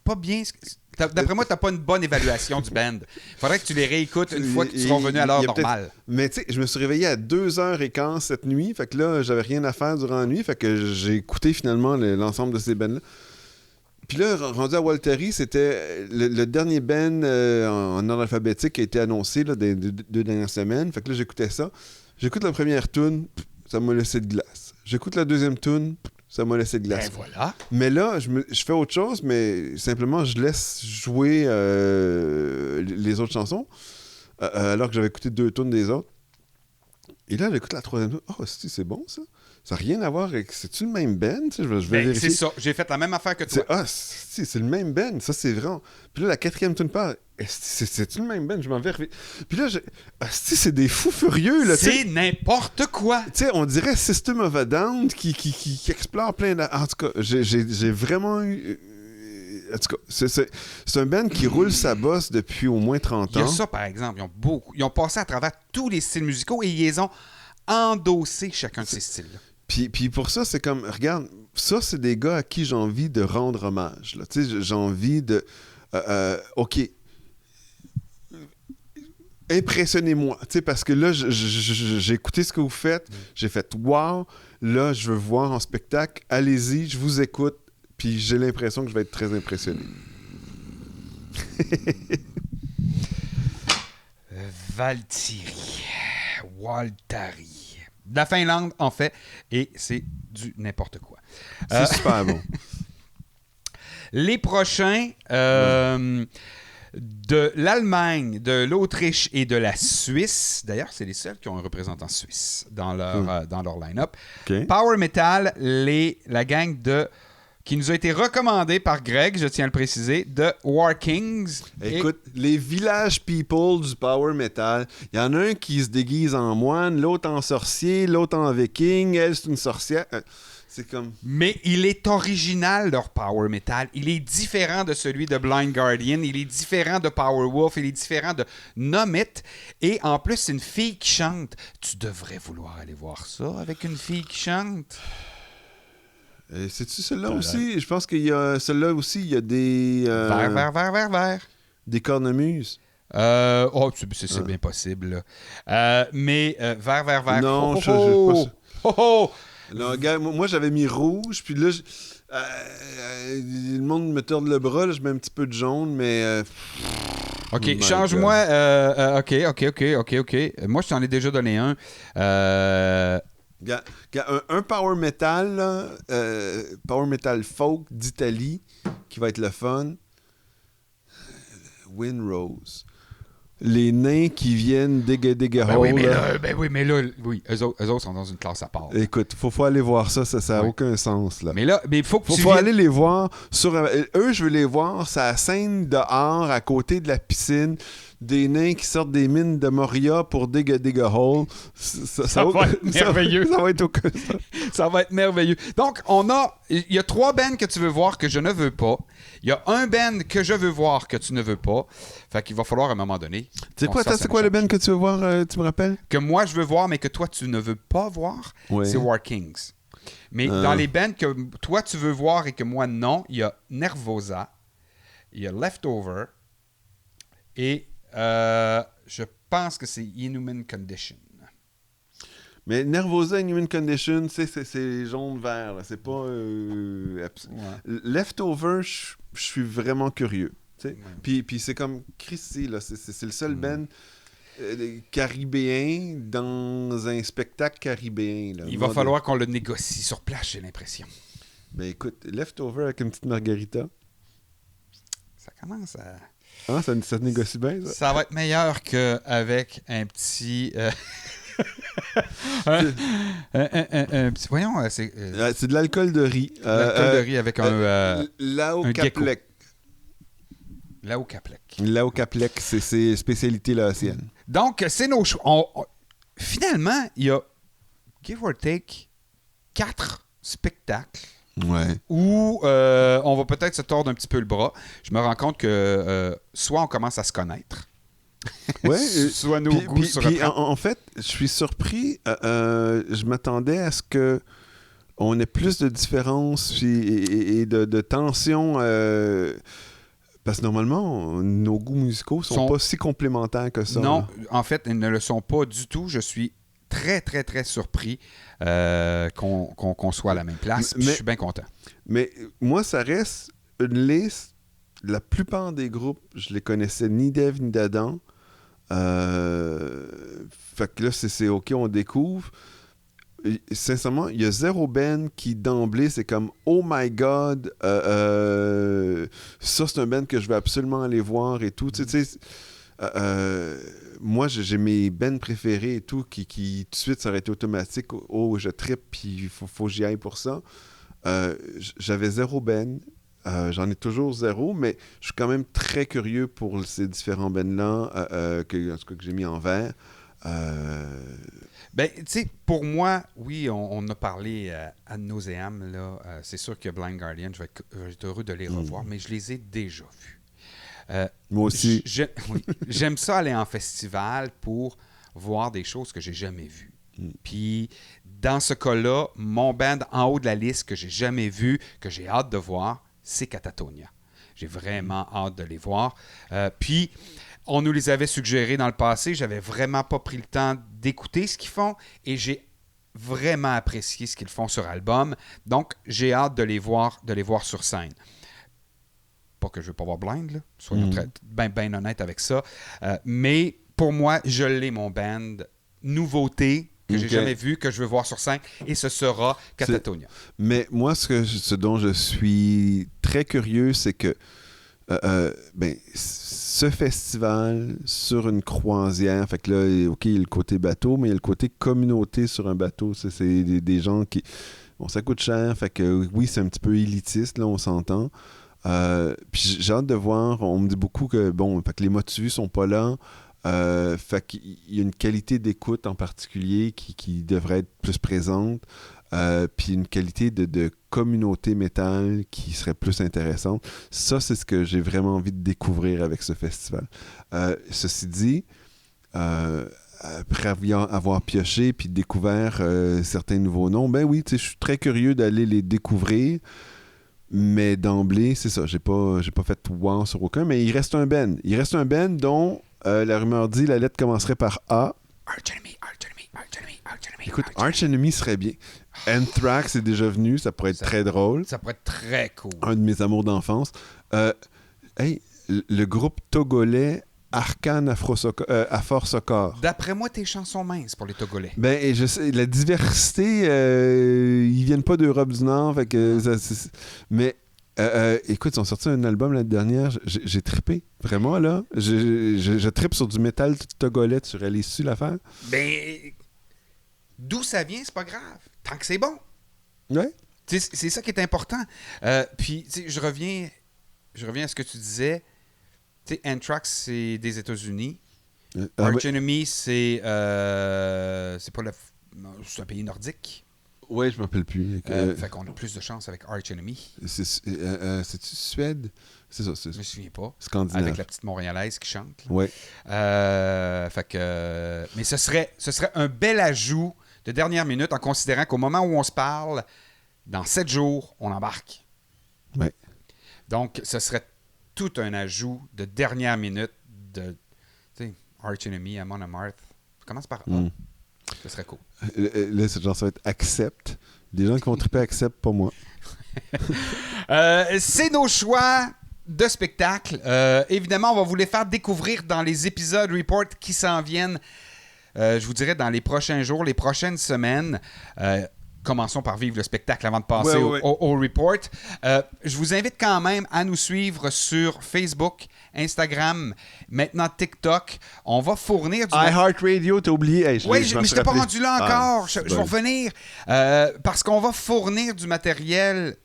Speaker 2: Pas bien. D'après moi, t'as pas une bonne évaluation du band. Faudrait que tu les réécoutes une fois qu'ils seront venus à l'heure normale.
Speaker 1: Mais tu sais, je me suis réveillé à 2h15 cette nuit. Fait que là, j'avais rien à faire durant la nuit. Fait que j'ai écouté finalement l'ensemble de ces bands-là. Puis là, rendu à Waltari, c'était le dernier band en ordre alphabétique qui a été annoncé là, des 2 dernières semaines. Fait que là, j'écoutais ça. J'écoute la première tune, ça m'a laissé de glace. J'écoute la deuxième tune, ça m'a laissé de glace.
Speaker 2: Ben voilà.
Speaker 1: Mais là, je fais autre chose, mais simplement, je laisse jouer les autres chansons, alors que j'avais écouté 2 tunes des autres. Et là, j'écoute la troisième tune. Oh, c'est bon, ça? Ça n'a rien à voir avec... C'est-tu le même band? Je vais vérifier.
Speaker 2: C'est ça. J'ai fait la même affaire que toi.
Speaker 1: C'est le même band. Ça, c'est vraiment... Puis là, la quatrième tune part. C'est-tu le même band? Je m'en vais... Puis là, c'est des fous furieux, là.
Speaker 2: C'est n'importe quoi.
Speaker 1: Tu sais, on dirait System of a Down qui explore plein de... En tout cas, j'ai vraiment eu... En tout cas, c'est un band qui roule sa bosse depuis au moins 30 ans.
Speaker 2: Il y a ça, par exemple. Ils ont passé à travers tous les styles musicaux et ils les ont endossés, chacun de ces styles-là.
Speaker 1: Puis pour ça, c'est comme... Regarde, ça, c'est des gars à qui j'ai envie de rendre hommage. Là. Tu sais, j'ai envie de... OK. Impressionnez-moi. Tu sais, parce que là, j'ai écouté ce que vous faites. J'ai fait « Wow! » Là, je veux voir en spectacle. Allez-y, je vous écoute. Puis j'ai l'impression que je vais être très impressionné.
Speaker 2: Waltari. De la Finlande, en fait. Et c'est du n'importe quoi.
Speaker 1: C'est super bon.
Speaker 2: Les prochains... de l'Allemagne, de l'Autriche et de la Suisse. D'ailleurs, c'est les seuls qui ont un représentant suisse dans leur line-up.
Speaker 1: Okay.
Speaker 2: Power Metal, la gang qui nous a été recommandée par Greg, je tiens à le préciser, de War Kings.
Speaker 1: Écoute, les Village People du Power Metal, il y en a un qui se déguise en moine, l'autre en sorcier, l'autre en viking, elle, c'est une sorcière. C'est comme...
Speaker 2: Mais il est original, leur Power Metal. Il est différent de celui de Blind Guardian. Il est différent de Powerwolf. Il est différent de Nomit. Et en plus, c'est une fille qui chante. Tu devrais vouloir aller voir ça avec une fille qui chante.
Speaker 1: C'est-tu celle-là aussi? Je pense qu'il y a... Celle-là aussi, il y a des...
Speaker 2: Vert.
Speaker 1: Des cornemuses.
Speaker 2: C'est bien possible. Mais vert.
Speaker 1: Non, je sais pas. Non, gars, moi, j'avais mis rouge, puis là, le monde me tord le bras, là, je mets un petit peu de jaune, mais...
Speaker 2: OK, change-moi... OK. Moi, je t'en ai déjà donné un.
Speaker 1: Un power metal, là, power metal folk d'Italie, qui va être le fun. Windrose. les nains qui viennent Digga
Speaker 2: Ben
Speaker 1: Hole.
Speaker 2: oui, mais là, eux autres sont dans une classe à part.
Speaker 1: Écoute, faut aller voir ça n'a aucun sens. Là.
Speaker 2: Mais là, il faut que
Speaker 1: faut aller les voir eux, je veux les voir, c'est la scène dehors, à côté de la piscine, des nains qui sortent des mines de Moria pour Digga Hole.
Speaker 2: Ça va être merveilleux.
Speaker 1: Ça va être aucun sens.
Speaker 2: Ça va être merveilleux. Donc, il y a 3 bands que tu veux voir que je ne veux pas. Il y a un band que je veux voir que tu ne veux pas. Fait qu'il va falloir à un moment donné.
Speaker 1: C'est quoi le band que tu veux voir, tu me rappelles?
Speaker 2: Que moi je veux voir, mais que toi tu ne veux pas voir, c'est War Kings. Mais dans les bands que toi tu veux voir et que moi non, il y a Nervosa, il y a Leftover et je pense que c'est Inhuman Condition.
Speaker 1: Mais Nervosa et Human Condition, c'est jaune-vert. C'est pas... Leftover, je suis vraiment curieux. Puis c'est comme Christy, là, c'est le seul band caribéen dans un spectacle caribéen. Là,
Speaker 2: il va falloir qu'on le négocie sur place, j'ai l'impression.
Speaker 1: Ben écoute, Leftover avec une petite margarita.
Speaker 2: Ça commence à...
Speaker 1: Ah, ça te négocie bien, ça?
Speaker 2: Ça va être meilleur qu'avec un petit... Voyons, c'est
Speaker 1: de l'alcool de riz.
Speaker 2: L'alcool de riz avec un
Speaker 1: Laocaplec. Laocaplec, c'est spécialité laotienne.
Speaker 2: Donc, c'est nos choix. Finalement, il y a, give or take, 4 spectacles où on va peut-être se tordre un petit peu le bras. Je me rends compte que soit on commence à se connaître, soit nos goûts se reprennent.
Speaker 1: En fait, je suis surpris. Je m'attendais à ce que on ait plus de différences et de tensions. Parce que normalement, nos goûts musicaux sont pas si complémentaires que ça.
Speaker 2: Non, en fait, ils ne le sont pas du tout. Je suis très, très, très surpris qu'on soit à la même place. Je suis bien content. Mais
Speaker 1: moi, ça reste une liste. La plupart des groupes, je les connaissais ni d'Ève ni d'Adam. Fait que là, c'est OK, on découvre. Et, sincèrement, il y a 0 band qui d'emblée, c'est comme « Oh my God! Ça, c'est un band que je veux absolument aller voir et tout. » Tu sais, moi, j'ai mes bands préférés et tout qui tout de suite, ça aurait été automatique. « Oh, je trippe, puis il faut que j'y aille pour ça. » J'avais 0 band. J'en ai toujours 0, mais je suis quand même très curieux pour ces différents bands-là que j'ai mis en vert.
Speaker 2: Ben, tu sais, pour moi, oui, on a parlé ad nauseam, là. C'est sûr que Blind Guardian, je vais être heureux de les revoir, mais je les ai déjà vus.
Speaker 1: Moi aussi.
Speaker 2: J'aime ça aller en festival pour voir des choses que j'ai jamais vues. Puis, dans ce cas-là, mon band en haut de la liste que j'ai jamais vu, que j'ai hâte de voir, c'est Katatonia. J'ai vraiment hâte de les voir. Puis, on nous les avait suggérés dans le passé. J'avais vraiment pas pris le temps d'écouter ce qu'ils font et j'ai vraiment apprécié ce qu'ils font sur album. Donc, j'ai hâte de les voir sur scène. Pas que je veux pas voir Blind, là. Soyons bien honnêtes avec ça. Mais pour moi, je l'ai, mon band. Nouveauté que j'ai jamais vu, que je veux voir sur scène, et ce sera Katatonia.
Speaker 1: Mais moi, ce dont je suis très curieux, c'est que ce festival sur une croisière, fait que là, OK, il y a le côté bateau, mais il y a le côté communauté sur un bateau. C'est des gens qui... Bon, ça coûte cher, fait que oui, c'est un petit peu élitiste, là, on s'entend. Puis j'ai hâte de voir, on me dit beaucoup que, bon, fait que les motus sont pas là. Fait qu'il y a une qualité d'écoute en particulier qui devrait être plus présente. Puis une qualité de communauté métal qui serait plus intéressante. Ça, c'est ce que j'ai vraiment envie de découvrir avec ce festival. Ceci dit, après avoir pioché puis découvert certains nouveaux noms, ben oui, je suis très curieux d'aller les découvrir. Mais d'emblée, c'est ça, j'ai pas fait wow sur aucun, mais il reste un band. Il reste un band dont la rumeur dit la lettre commencerait par A.
Speaker 2: Arch Enemy.
Speaker 1: Écoute, Arch Enemy serait bien. Anthrax est déjà venu, ça pourrait être très drôle.
Speaker 2: Ça pourrait être très cool.
Speaker 1: Un de mes amours d'enfance. Le groupe togolais Arcane Afor Soccer.
Speaker 2: D'après moi, tes chansons minces pour les Togolais.
Speaker 1: Ben, et je sais, la diversité, ils viennent pas d'Europe du Nord, fait que mais Écoute, ils ont sorti un album l'année dernière. J'ai trippé. Vraiment, là. Je trippe sur du métal togolais. Tu réalises-tu l'affaire?
Speaker 2: Ben, d'où ça vient, c'est pas grave. Tant que c'est bon.
Speaker 1: Ouais.
Speaker 2: C'est ça qui est important. Puis, je reviens à ce que tu disais. Tu sais, Anthrax, c'est des États-Unis. Arch Enemy, c'est pas c'est un pays nordique.
Speaker 1: Oui, je ne m'appelle plus.
Speaker 2: Fait qu'on a plus de chance avec Arch Enemy.
Speaker 1: C'est-tu Suède? C'est ça.
Speaker 2: Je me souviens pas.
Speaker 1: Scandinave.
Speaker 2: Avec la petite Montréalaise qui chante.
Speaker 1: Oui.
Speaker 2: Fait que... Mais ce serait un bel ajout de dernière minute en considérant qu'au moment où on se parle, dans 7 jours, on embarque.
Speaker 1: Oui.
Speaker 2: Donc, ce serait tout un ajout de dernière minute de Arch Enemy, Amon Amarth. Ça commence par A. Ce serait cool.
Speaker 1: Là, ça va être Accept. Des gens qui vont triper Accept, pas moi.
Speaker 2: C'est nos choix de spectacle. Évidemment, on va vous les faire découvrir dans les épisodes report qui s'en viennent. Je vous dirais dans les prochains jours, les prochaines semaines. Commençons par vivre le spectacle avant de passer au report. Je vous invite quand même à nous suivre sur Facebook, Instagram, maintenant TikTok. On va fournir du...
Speaker 1: iHeartRadio, t'as oublié. Hey,
Speaker 2: oui, mais je t'ai pas rendu là encore. Je vais revenir. Parce qu'on va fournir du matériel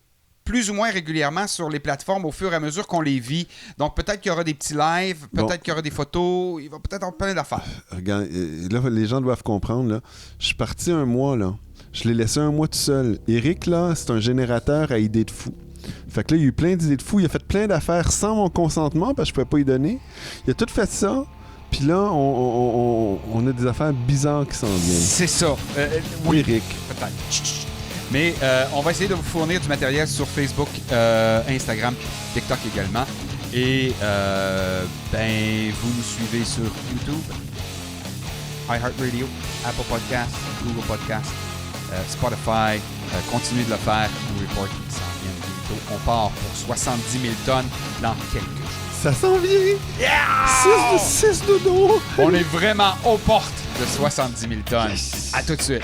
Speaker 2: plus ou moins régulièrement sur les plateformes au fur et à mesure qu'on les vit. Donc, peut-être qu'il y aura des petits lives, peut-être qu'il y aura des photos. Il va peut-être avoir plein d'affaires.
Speaker 1: Regarde, là, les gens doivent comprendre. Là. Je suis parti un mois, là. Je l'ai laissé un mois tout seul. Eric, là, c'est un générateur à idées de fou. Fait que là, il y a eu plein d'idées de fou. Il a fait plein d'affaires sans mon consentement parce que je pouvais pas y donner. Il a tout fait ça. Puis là, on a des affaires bizarres qui s'en viennent.
Speaker 2: C'est ça. Oui,
Speaker 1: Eric.
Speaker 2: Peut-être. Mais on va essayer de vous fournir du matériel sur Facebook, Instagram, TikTok également. Et vous nous suivez sur YouTube, iHeartRadio, Apple Podcasts, Google Podcasts, Spotify. Continuez de le faire. Nous report qui s'en viennent bientôt. On part pour 70 000 tonnes dans quelques jours.
Speaker 1: Ça s'en vient!
Speaker 2: Yeah!
Speaker 1: 6 dodo!
Speaker 2: On est vraiment aux portes de 70 000 tonnes. À tout de suite.